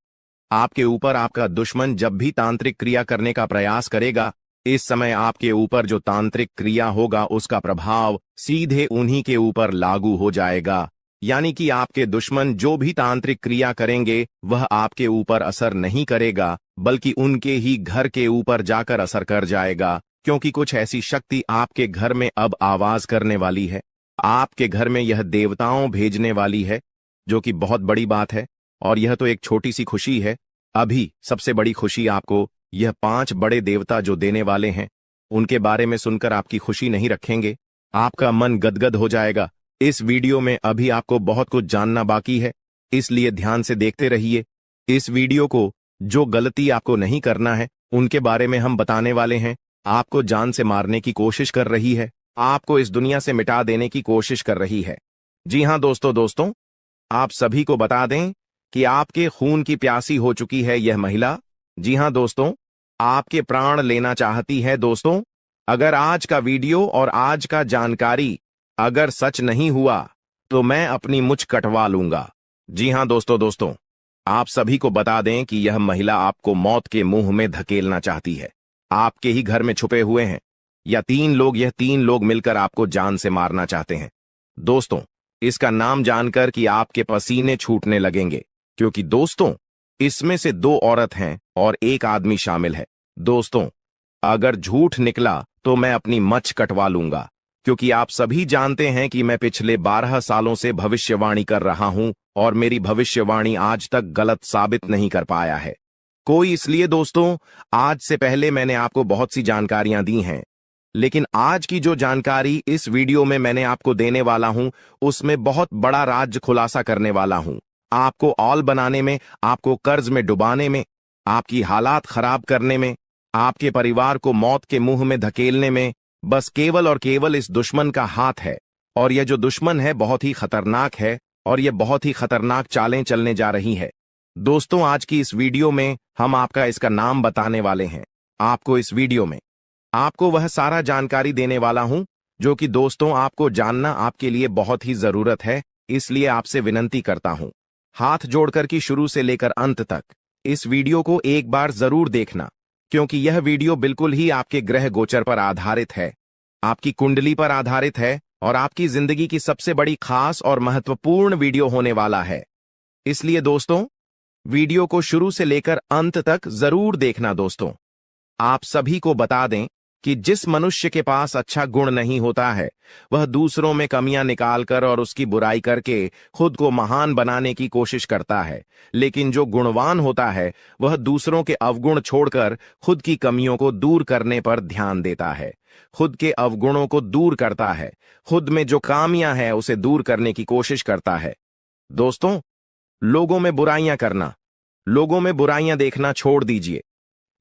आपके ऊपर आपका दुश्मन जब भी तांत्रिक क्रिया करने का प्रयास करेगा, इस समय आपके ऊपर जो तांत्रिक क्रिया होगा उसका प्रभाव सीधे उन्हीं के ऊपर लागू हो जाएगा। यानी कि आपके दुश्मन जो भी तांत्रिक क्रिया करेंगे वह आपके ऊपर असर नहीं करेगा, बल्कि उनके ही घर के ऊपर जाकर असर कर जाएगा, क्योंकि कुछ ऐसी शक्ति आपके घर में अब आवाज करने वाली है। आपके घर में यह देवताओं भेजने वाली है, जो कि बहुत बड़ी बात है। और यह तो एक छोटी सी खुशी है। अभी सबसे बड़ी खुशी आपको यह 5 बड़े देवता जो देने वाले हैं, उनके बारे में सुनकर आपकी खुशी नहीं रखेंगे, आपका मन गदगद हो जाएगा। इस वीडियो में अभी आपको बहुत कुछ जानना बाकी है, इसलिए ध्यान से देखते रहिए इस वीडियो को। जो गलती आपको नहीं करना है उनके बारे में हम बताने वाले हैं। आपको जान से मारने की कोशिश कर रही है, आपको इस दुनिया से मिटा देने की कोशिश कर रही है। जी हां दोस्तों, आप सभी को बता दें कि आपके खून की प्यासी हो चुकी है यह महिला। जी हां दोस्तों, आपके प्राण लेना चाहती है। दोस्तों, अगर आज का वीडियो और आज का जानकारी अगर सच नहीं हुआ तो मैं अपनी मुझ कटवा लूंगा। जी हां दोस्तों, आप सभी को बता दें कि यह महिला आपको मौत के मुंह में धकेलना चाहती है। आपके ही घर में छुपे हुए हैं यह 3 लोग मिलकर आपको जान से मारना चाहते हैं। दोस्तों, इसका नाम जानकर कि आपके पसीने छूटने लगेंगे, क्योंकि दोस्तों इसमें से 2 औरत हैं और 1 आदमी शामिल है। दोस्तों, अगर झूठ निकला तो मैं अपनी मच्छ कटवा लूंगा, क्योंकि आप सभी जानते हैं कि मैं पिछले 12 सालों से भविष्यवाणी कर रहा हूं और मेरी भविष्यवाणी आज तक गलत साबित नहीं कर पाया है कोई। इसलिए दोस्तों, आज से पहले मैंने आपको बहुत सी जानकारियां दी हैं, लेकिन आज की जो जानकारी इस वीडियो में मैंने आपको देने वाला हूं, उसमें बहुत बड़ा राज खुलासा करने वाला हूं। आपको ऑल बनाने में, आपको कर्ज में डुबाने में, आपकी हालात खराब करने में, आपके परिवार को मौत के मुंह में धकेलने में बस केवल और केवल इस दुश्मन का हाथ है। और यह जो दुश्मन है बहुत ही खतरनाक है और यह बहुत ही खतरनाक चालें चलने जा रही है। दोस्तों, आज की इस वीडियो में हम आपका इसका नाम बताने वाले हैं। आपको इस वीडियो में आपको वह सारा जानकारी देने वाला हूं जो कि दोस्तों आपको जानना आपके लिए बहुत ही जरूरत है। इसलिए आपसे विनती करता हूं, हाथ जोड़कर कि शुरू से लेकर अंत तक इस वीडियो को एक बार जरूर देखना, क्योंकि यह वीडियो बिल्कुल ही आपके ग्रह गोचर पर आधारित है, आपकी कुंडली पर आधारित है और आपकी जिंदगी की सबसे बड़ी खास और महत्वपूर्ण वीडियो होने वाला है। इसलिए दोस्तों, वीडियो को शुरू से लेकर अंत तक जरूर देखना। दोस्तों, आप सभी को बता दें कि जिस मनुष्य के पास अच्छा गुण नहीं होता है, वह दूसरों में कमियां निकालकर और उसकी बुराई करके खुद को महान बनाने की कोशिश करता है। लेकिन जो गुणवान होता है, वह दूसरों के अवगुण छोड़कर खुद की कमियों को दूर करने पर ध्यान देता है, खुद के अवगुणों को दूर करता है, खुद में जो खामियां हैं उसे दूर करने की कोशिश करता है। दोस्तों, लोगों में बुराइयां करना, लोगों में बुराइयां देखना छोड़ दीजिए।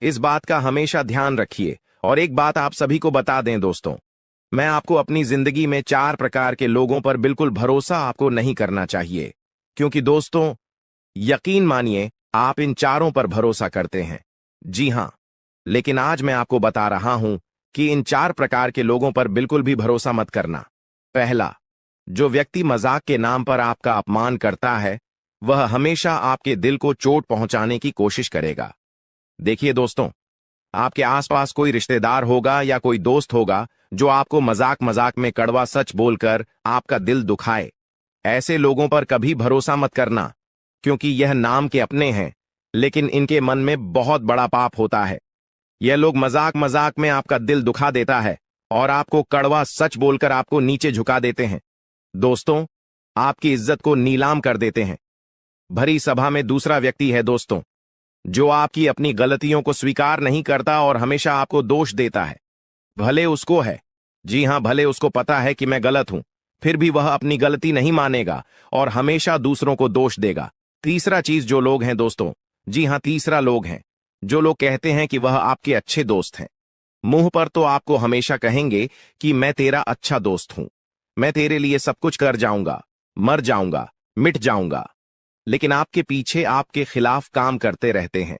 इस बात का हमेशा ध्यान रखिए। और एक बात आप सभी को बता दें दोस्तों, मैं आपको अपनी जिंदगी में 4 प्रकार के लोगों पर बिल्कुल भरोसा आपको नहीं करना चाहिए, क्योंकि दोस्तों यकीन मानिए आप इन चारों पर भरोसा करते हैं। जी हां, लेकिन आज मैं आपको बता रहा हूं कि इन 4 प्रकार के लोगों पर बिल्कुल भी भरोसा मत करना। पहला, जो व्यक्ति मजाक के नाम पर आपका अपमान करता है, वह हमेशा आपके दिल को चोट पहुंचाने की कोशिश करेगा। देखिए दोस्तों, आपके आसपास कोई रिश्तेदार होगा या कोई दोस्त होगा जो आपको मजाक मजाक में कड़वा सच बोलकर आपका दिल दुखाए। ऐसे लोगों पर कभी भरोसा मत करना, क्योंकि यह नाम के अपने हैं, लेकिन इनके मन में बहुत बड़ा पाप होता है। यह लोग मजाक मजाक में आपका दिल दुखा देता है और आपको कड़वा सच बोलकर आपको नीचे झुका देते हैं। दोस्तों, आपकी इज्जत को नीलाम कर देते हैं। भरी सभा में दूसरा व्यक्ति है दोस्तों, जो आपकी अपनी गलतियों को स्वीकार नहीं करता और हमेशा आपको दोष देता है। भले उसको है, जी हां, भले उसको पता है कि मैं गलत हूं, फिर भी वह अपनी गलती नहीं मानेगा और हमेशा दूसरों को दोष देगा। तीसरा चीज जो लोग हैं दोस्तों, जी हां, तीसरा लोग हैं जो लोग कहते हैं कि वह आपके अच्छे दोस्त हैं। मुंह पर तो आपको हमेशा कहेंगे कि मैं तेरा अच्छा दोस्त हूं, मैं तेरे लिए सब कुछ कर जाऊंगा, मर जाऊंगा, मिट जाऊंगा, लेकिन आपके पीछे आपके खिलाफ काम करते रहते हैं।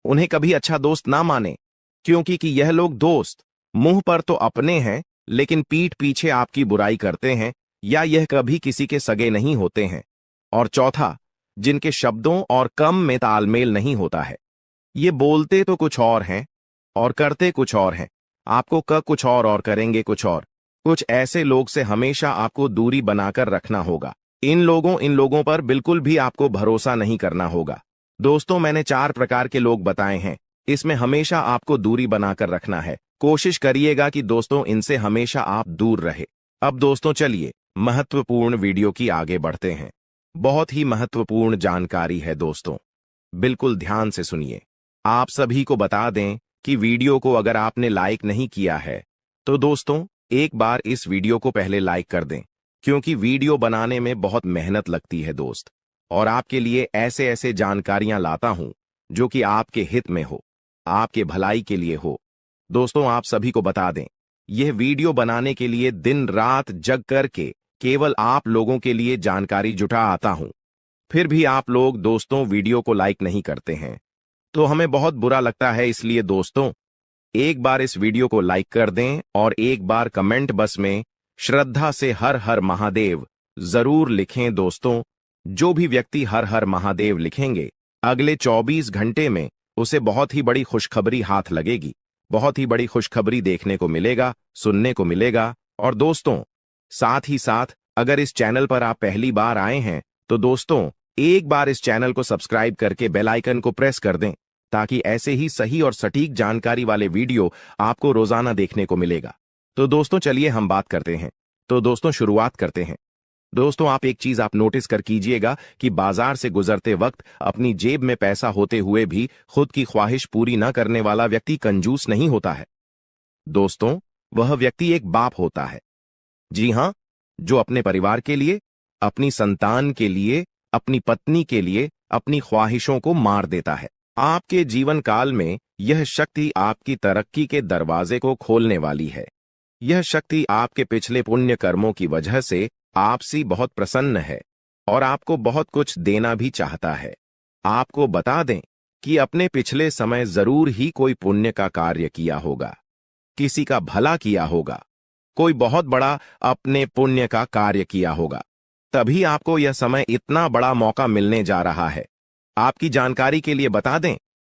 उन्हें कभी अच्छा दोस्त ना माने, क्योंकि कि यह लोग दोस्त मुंह पर तो अपने हैं, लेकिन पीठ पीछे आपकी बुराई करते हैं, या यह कभी किसी के सगे नहीं होते हैं। और चौथा, जिनके शब्दों और कम में तालमेल नहीं होता है। ये बोलते तो कुछ और हैं और करते कुछ और हैं, आपको कुछ और करेंगे कुछ और। कुछ ऐसे लोग से हमेशा आपको दूरी बनाकर रखना होगा। इन लोगों पर बिल्कुल भी आपको भरोसा नहीं करना होगा। दोस्तों, मैंने 4 प्रकार के लोग बताए हैं, इसमें हमेशा आपको दूरी बनाकर रखना है। कोशिश करिएगा कि दोस्तों इनसे हमेशा आप दूर रहे। अब दोस्तों चलिए महत्वपूर्ण वीडियो की आगे बढ़ते हैं। बहुत ही महत्वपूर्ण जानकारी है दोस्तों, बिल्कुल ध्यान से सुनिए। आप सभी को बता दें कि वीडियो को अगर आपने लाइक नहीं किया है तो दोस्तों एक बार इस वीडियो को पहले लाइक कर दें, क्योंकि वीडियो बनाने में बहुत मेहनत लगती है दोस्त, और आपके लिए ऐसे ऐसे जानकारियां लाता हूं जो कि आपके हित में हो, आपके भलाई के लिए हो। दोस्तों, आप सभी को बता दें, यह वीडियो बनाने के लिए दिन रात जग करके केवल आप लोगों के लिए जानकारी जुटा आता हूं। फिर भी आप लोग दोस्तों वीडियो को लाइक नहीं करते हैं, तो हमें बहुत बुरा लगता है। इसलिए दोस्तों एक बार इस वीडियो को लाइक कर दें और एक बार कमेंट बॉक्स में श्रद्धा से हर हर महादेव जरूर लिखें। दोस्तों, जो भी व्यक्ति हर हर महादेव लिखेंगे, अगले 24 घंटे में उसे बहुत ही बड़ी खुशखबरी हाथ लगेगी, बहुत ही बड़ी खुशखबरी देखने को मिलेगा, सुनने को मिलेगा। और दोस्तों साथ ही साथ अगर इस चैनल पर आप पहली बार आए हैं तो दोस्तों एक बार इस चैनल को सब्सक्राइब करके बेल आइकन को प्रेस कर दें, ताकि ऐसे ही सही और सटीक जानकारी वाले वीडियो आपको रोजाना देखने को मिलेगा। तो दोस्तों चलिए हम बात करते हैं। तो दोस्तों शुरुआत करते हैं। दोस्तों आप एक चीज आप नोटिस कर कीजिएगा कि बाजार से गुजरते वक्त अपनी जेब में पैसा होते हुए भी खुद की ख्वाहिश पूरी न करने वाला व्यक्ति कंजूस नहीं होता है। दोस्तों वह व्यक्ति एक बाप होता है, जी हां, जो अपने परिवार के लिए, अपनी संतान के लिए, अपनी पत्नी के लिए अपनी ख्वाहिशों को मार देता है। आपके जीवन काल में यह शक्ति आपकी तरक्की के दरवाजे को खोलने वाली है। यह शक्ति आपके पिछले पुण्य कर्मों की वजह से आपसे बहुत प्रसन्न है और आपको बहुत कुछ देना भी चाहता है। आपको बता दें कि अपने पिछले समय जरूर ही कोई पुण्य का कार्य किया होगा, किसी का भला किया होगा, कोई बहुत बड़ा अपने पुण्य का कार्य किया होगा, तभी आपको यह समय इतना बड़ा मौका मिलने जा रहा है। आपकी जानकारी के लिए बता दें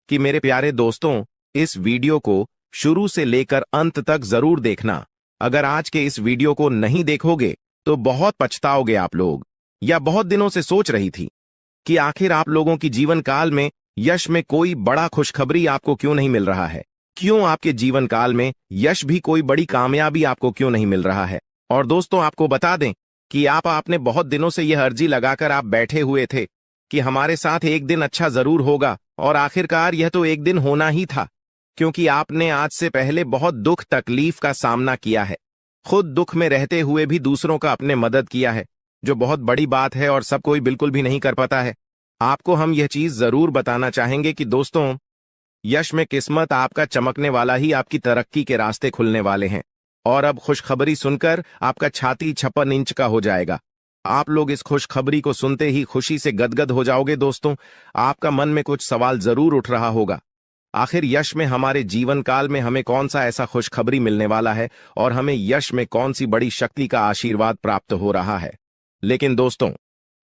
कि मेरे प्यारे दोस्तों, इस वीडियो को शुरू से लेकर अंत तक जरूर देखना। अगर आज के इस वीडियो को नहीं देखोगे तो बहुत पछताओगे आप लोग। या बहुत दिनों से सोच रही थी कि आखिर आप लोगों की जीवन काल में यश में कोई बड़ा खुशखबरी आपको क्यों नहीं मिल रहा है, क्यों आपके जीवन काल में यश भी कोई बड़ी कामयाबी आपको क्यों नहीं मिल रहा है। और दोस्तों आपको बता दें कि आपने बहुत दिनों से यह अर्जी लगाकर आप बैठे हुए थे कि हमारे साथ एक दिन अच्छा जरूर होगा, और आखिरकार यह तो एक दिन होना ही था, क्योंकि आपने आज से पहले बहुत दुख तकलीफ का सामना किया है, खुद दुख में रहते हुए भी दूसरों का अपने मदद किया है, जो बहुत बड़ी बात है और सब कोई बिल्कुल भी नहीं कर पाता है। आपको हम यह चीज जरूर बताना चाहेंगे कि दोस्तों यश में किस्मत आपका चमकने वाला ही आपकी तरक्की के रास्ते खुलने वाले हैं। और अब खुशखबरी सुनकर आपका छाती 56 इंच का हो जाएगा। आप लोग इस खुशखबरी को सुनते ही खुशी से गदगद हो जाओगे। दोस्तों आपका मन में कुछ सवाल जरूर उठ रहा होगा, आखिर यश में हमारे जीवन काल में हमें कौन सा ऐसा खुशखबरी मिलने वाला है और हमें यश में कौन सी बड़ी शक्ति का आशीर्वाद प्राप्त हो रहा है। लेकिन दोस्तों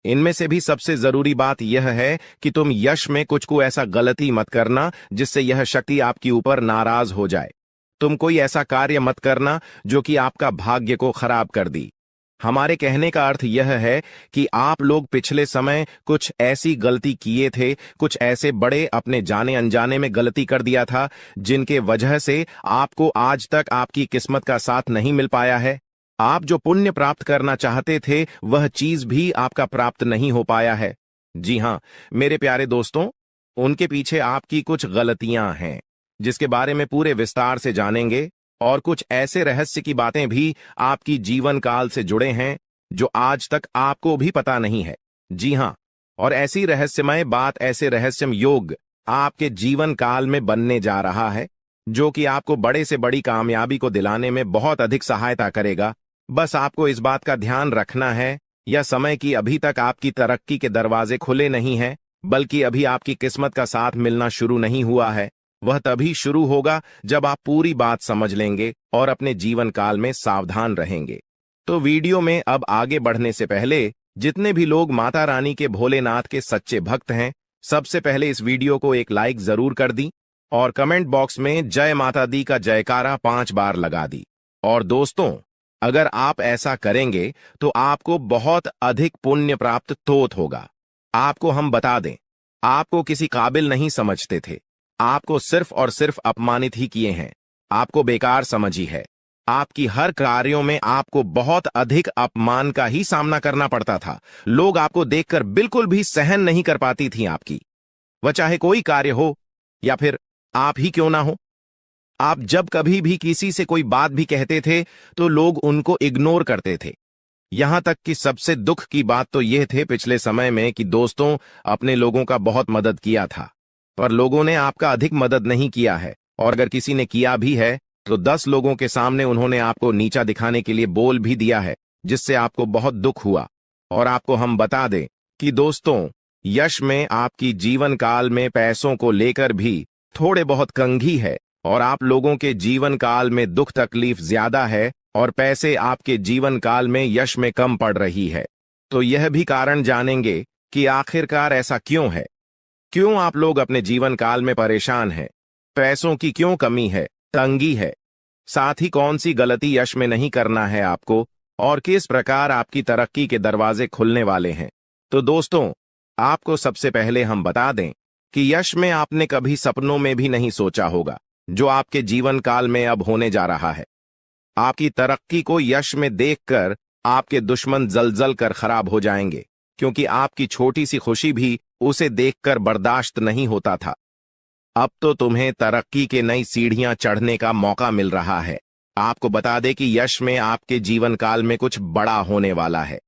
इनमें से भी सबसे जरूरी बात यह है कि तुम यश में कुछ को ऐसा गलती मत करना जिससे यह शक्ति आपके ऊपर नाराज हो जाए। तुम कोई ऐसा कार्य मत करना जो कि आपका भाग्य को खराब कर दी। हमारे कहने का अर्थ यह है कि आप लोग पिछले समय कुछ ऐसी गलती किए थे, कुछ ऐसे बड़े अपने जाने अनजाने में गलती कर दिया था, जिनके वजह से आपको आज तक आपकी किस्मत का साथ नहीं मिल पाया है। आप जो पुण्य प्राप्त करना चाहते थे, वह चीज भी आपका प्राप्त नहीं हो पाया है। जी हां, मेरे प्यारे दोस्तों, उनके पीछे आपकी कुछ गलतियां हैं, जिसके बारे में पूरे विस्तार से जानेंगे, और कुछ ऐसे रहस्य की बातें भी आपकी जीवन काल से जुड़े हैं जो आज तक आपको भी पता नहीं है। जी हां, और ऐसी रहस्यमय बात, ऐसे रहस्यम योग आपके जीवन काल में बनने जा रहा है, जो कि आपको बड़े से बड़ी कामयाबी को दिलाने में बहुत अधिक सहायता करेगा। बस आपको इस बात का ध्यान रखना है, यह समय की अभी तक आपकी तरक्की के दरवाजे खुले नहीं हैं, बल्कि अभी आपकी किस्मत का साथ मिलना शुरू नहीं हुआ है। वह तभी शुरू होगा जब आप पूरी बात समझ लेंगे और अपने जीवन काल में सावधान रहेंगे। तो वीडियो में अब आगे बढ़ने से पहले, जितने भी लोग माता रानी के भोलेनाथ के सच्चे भक्त हैं, सबसे पहले इस वीडियो को एक लाइक जरूर कर दी और कमेंट बॉक्स में जय माता दी का जयकारा 5 बार लगा दी। और दोस्तों, अगर आप ऐसा करेंगे तो आपको बहुत अधिक पुण्य प्राप्त तोत होगा। आपको हम बता दें, आपको किसी काबिल नहीं समझते थे, आपको सिर्फ और सिर्फ अपमानित ही किए हैं, आपको बेकार समझी है। आपकी हर कार्यों में आपको बहुत अधिक अपमान का ही सामना करना पड़ता था। लोग आपको देखकर बिल्कुल भी सहन नहीं कर पाती थी आपकी, वह चाहे कोई कार्य हो या फिर आप ही क्यों ना हो। आप जब कभी भी किसी से कोई बात भी कहते थे तो लोग उनको इग्नोर करते थे। यहां तक कि सबसे दुख की बात तो यह थे पिछले समय में कि दोस्तों, अपने लोगों का बहुत मदद किया था, पर लोगों ने आपका अधिक मदद नहीं किया है, और अगर किसी ने किया भी है तो 10 लोगों के सामने उन्होंने आपको नीचा दिखाने के लिए बोल भी दिया है, जिससे आपको बहुत दुख हुआ। और आपको हम बता दें कि दोस्तों, यश में आपकी जीवन काल में पैसों को लेकर भी थोड़े बहुत कंघी है, और आप लोगों के जीवन काल में दुख तकलीफ ज्यादा है और पैसे आपके जीवन काल में यश में कम पड़ रही है। तो यह भी कारण जानेंगे कि आखिरकार ऐसा क्यों है, क्यों आप लोग अपने जीवन काल में परेशान हैं, पैसों की क्यों कमी है, तंगी है, साथ ही कौन सी गलती यश में नहीं करना है आपको, और किस प्रकार आपकी तरक्की के दरवाजे खुलने वाले हैं। तो दोस्तों, आपको सबसे पहले हम बता दें कि यश में आपने कभी सपनों में भी नहीं सोचा होगा, जो आपके जीवन काल में अब होने जा रहा है। आपकी तरक्की को यश में देखकर आपके दुश्मन जलजल कर खराब हो जाएंगे, क्योंकि आपकी छोटी सी खुशी भी उसे देखकर बर्दाश्त नहीं होता था। अब तो तुम्हें तरक्की के नई सीढ़ियां चढ़ने का मौका मिल रहा है। आपको बता दें कि यश में आपके जीवन काल में कुछ बड़ा होने वाला है।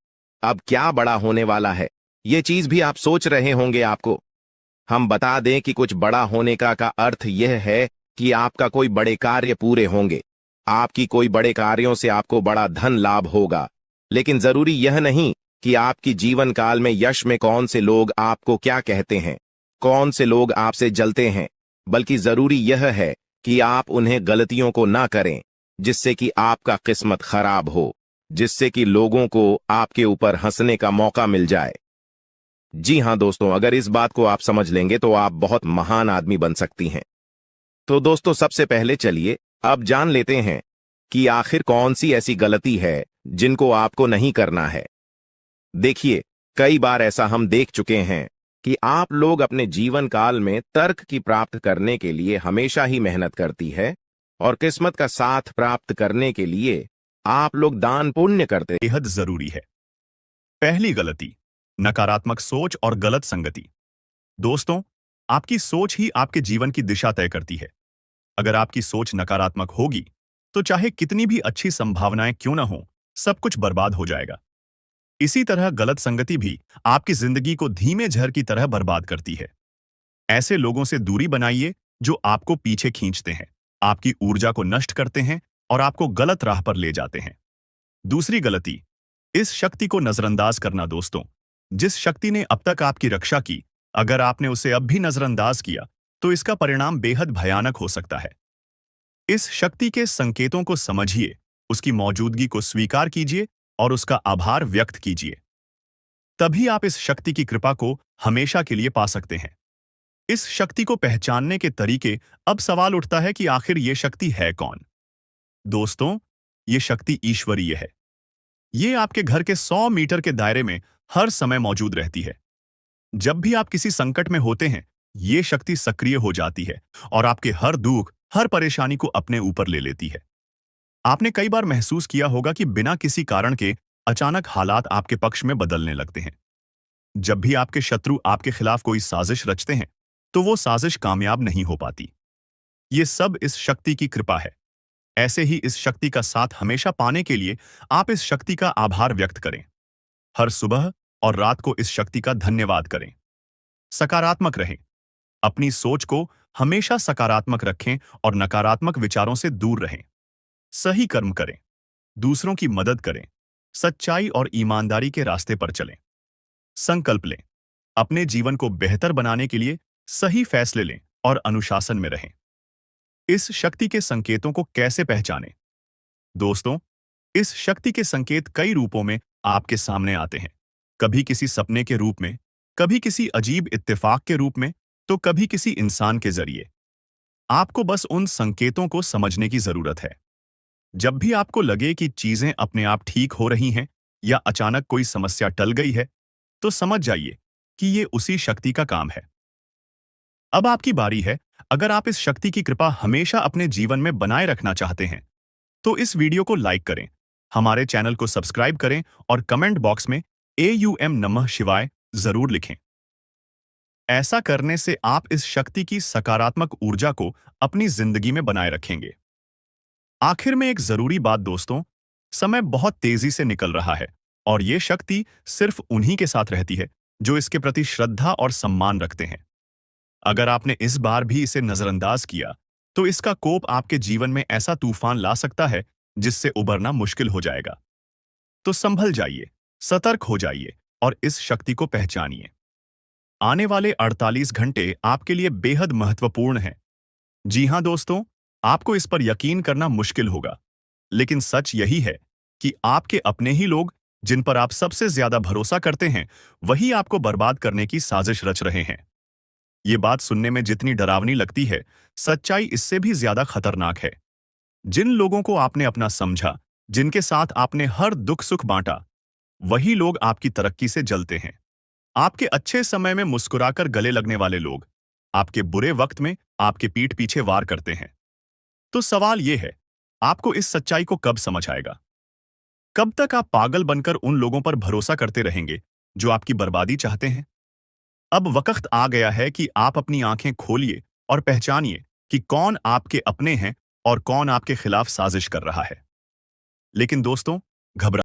अब क्या बड़ा होने वाला है, ये चीज भी आप सोच रहे होंगे। आपको हम बता दें कि कुछ बड़ा होने का अर्थ यह है कि आपका कोई बड़े कार्य पूरे होंगे, आपकी कोई बड़े कार्यों से आपको बड़ा धन लाभ होगा। लेकिन जरूरी यह नहीं कि आपकी जीवन काल में यश में कौन से लोग आपको क्या कहते हैं, कौन से लोग आपसे जलते हैं, बल्कि जरूरी यह है कि आप उन्हें गलतियों को ना करें जिससे कि आपका किस्मत खराब हो, जिससे कि लोगों को आपके ऊपर हंसने का मौका मिल जाए। जी हां दोस्तों, अगर इस बात को आप समझ लेंगे तो आप बहुत महान आदमी बन सकती हैं। तो दोस्तों, सबसे पहले चलिए अब जान लेते हैं कि आखिर कौन सी ऐसी गलती है जिनको आपको नहीं करना है। देखिए, कई बार ऐसा हम देख चुके हैं कि आप लोग अपने जीवन काल में तर्क की प्राप्त करने के लिए हमेशा ही मेहनत करती है, और किस्मत का साथ प्राप्त करने के लिए आप लोग दान पुण्य करते हैं। बेहद जरूरी है। पहली गलती, नकारात्मक सोच और गलत संगति। दोस्तों, आपकी सोच ही आपके जीवन की दिशा तय करती है। अगर आपकी सोच नकारात्मक होगी तो चाहे कितनी भी अच्छी संभावनाएं क्यों ना हो, सब कुछ बर्बाद हो जाएगा। इसी तरह गलत संगति भी आपकी जिंदगी को धीमे झर की तरह बर्बाद करती है। ऐसे लोगों से दूरी बनाइए जो आपको पीछे खींचते हैं, आपकी ऊर्जा को नष्ट करते हैं और आपको गलत राह पर ले जाते हैं। दूसरी गलती, इस शक्ति को नजरअंदाज करना। दोस्तों, जिस शक्ति ने अब तक आपकी रक्षा की, अगर आपने उसे अब भी नजरअंदाज किया तो इसका परिणाम बेहद भयानक हो सकता है। इस शक्ति के संकेतों को समझिए, उसकी मौजूदगी को स्वीकार कीजिए और उसका आभार व्यक्त कीजिए। तभी आप इस शक्ति की कृपा को हमेशा के लिए पा सकते हैं। इस शक्ति को पहचानने के तरीके, अब सवाल उठता है कि आखिर ये शक्ति है कौन? दोस्तों, ये शक्ति ईश्वरीय है। ये आपके घर के 100 मीटर के दायरे में हर समय मौजूद रहती है। जब भी आप किसी संकट में होते हैं, ये शक्ति सक्रिय हो जाती है और आपके हर दुख, हर परेशानी को अपने ऊपर ले लेती है। आपने कई बार महसूस किया होगा कि बिना किसी कारण के अचानक हालात आपके पक्ष में बदलने लगते हैं। जब भी आपके शत्रु आपके खिलाफ कोई साजिश रचते हैं, तो वो साजिश कामयाब नहीं हो पाती। ये सब इस शक्ति की कृपा है। ऐसे ही इस शक्ति का साथ हमेशा पाने के लिए आप इस शक्ति का आभार व्यक्त करें। हर सुबह और रात को इस शक्ति का धन्यवाद करें। सकारात्मक रहें। अपनी सोच को हमेशा सकारात्मक रखें और नकारात्मक विचारों से दूर रहें। सही कर्म करें, दूसरों की मदद करें, सच्चाई और ईमानदारी के रास्ते पर चलें। संकल्प लें, अपने जीवन को बेहतर बनाने के लिए सही फैसले लें और अनुशासन में रहें। इस शक्ति के संकेतों को कैसे पहचानें? दोस्तों, इस शक्ति के संकेत कई रूपों में आपके सामने आते हैं। कभी किसी सपने के रूप में, कभी किसी अजीब इत्तेफाक के रूप में, तो कभी किसी इंसान के जरिए। आपको बस उन संकेतों को समझने की जरूरत है। जब भी आपको लगे कि चीजें अपने आप ठीक हो रही हैं या अचानक कोई समस्या टल गई है, तो समझ जाइए कि ये उसी शक्ति का काम है। अब आपकी बारी है। अगर आप इस शक्ति की कृपा हमेशा अपने जीवन में बनाए रखना चाहते हैं, तो इस वीडियो को लाइक करें, हमारे चैनल को सब्सक्राइब करें और कमेंट बॉक्स में AUM नमः शिवाय जरूर लिखें। ऐसा करने से आप इस शक्ति की सकारात्मक ऊर्जा को अपनी जिंदगी में बनाए रखेंगे। आखिर में एक जरूरी बात दोस्तों, समय बहुत तेजी से निकल रहा है और ये शक्ति सिर्फ उन्हीं के साथ रहती है जो इसके प्रति श्रद्धा और सम्मान रखते हैं। अगर आपने इस बार भी इसे नजरअंदाज किया, तो इसका कोप आपके जीवन में ऐसा तूफान ला सकता है जिससे उबरना मुश्किल हो जाएगा। तो संभल जाइए, सतर्क हो जाइए और इस शक्ति को पहचानिए। आने वाले 48 घंटे आपके लिए बेहद महत्वपूर्ण हैं। जी हां दोस्तों, आपको इस पर यकीन करना मुश्किल होगा, लेकिन सच यही है कि आपके अपने ही लोग, जिन पर आप सबसे ज्यादा भरोसा करते हैं, वही आपको बर्बाद करने की साजिश रच रहे हैं। ये बात सुनने में जितनी डरावनी लगती है, सच्चाई इससे भी ज्यादा खतरनाक है। जिन लोगों को आपने अपना समझा, जिनके साथ आपने हर दुख सुख बांटा, वही लोग आपकी तरक्की से जलते हैं। आपके अच्छे समय में मुस्कुराकर गले लगने वाले लोग, आपके बुरे वक्त में आपके पीठ पीछे वार करते हैं। तो सवाल यह है, आपको इस सच्चाई को कब समझ आएगा? कब तक आप पागल बनकर उन लोगों पर भरोसा करते रहेंगे जो आपकी बर्बादी चाहते हैं? अब वक्त आ गया है कि आप अपनी आंखें खोलिए और पहचानिए कि कौन आपके अपने हैं और कौन आपके खिलाफ साजिश कर रहा है। लेकिन दोस्तों, घबरा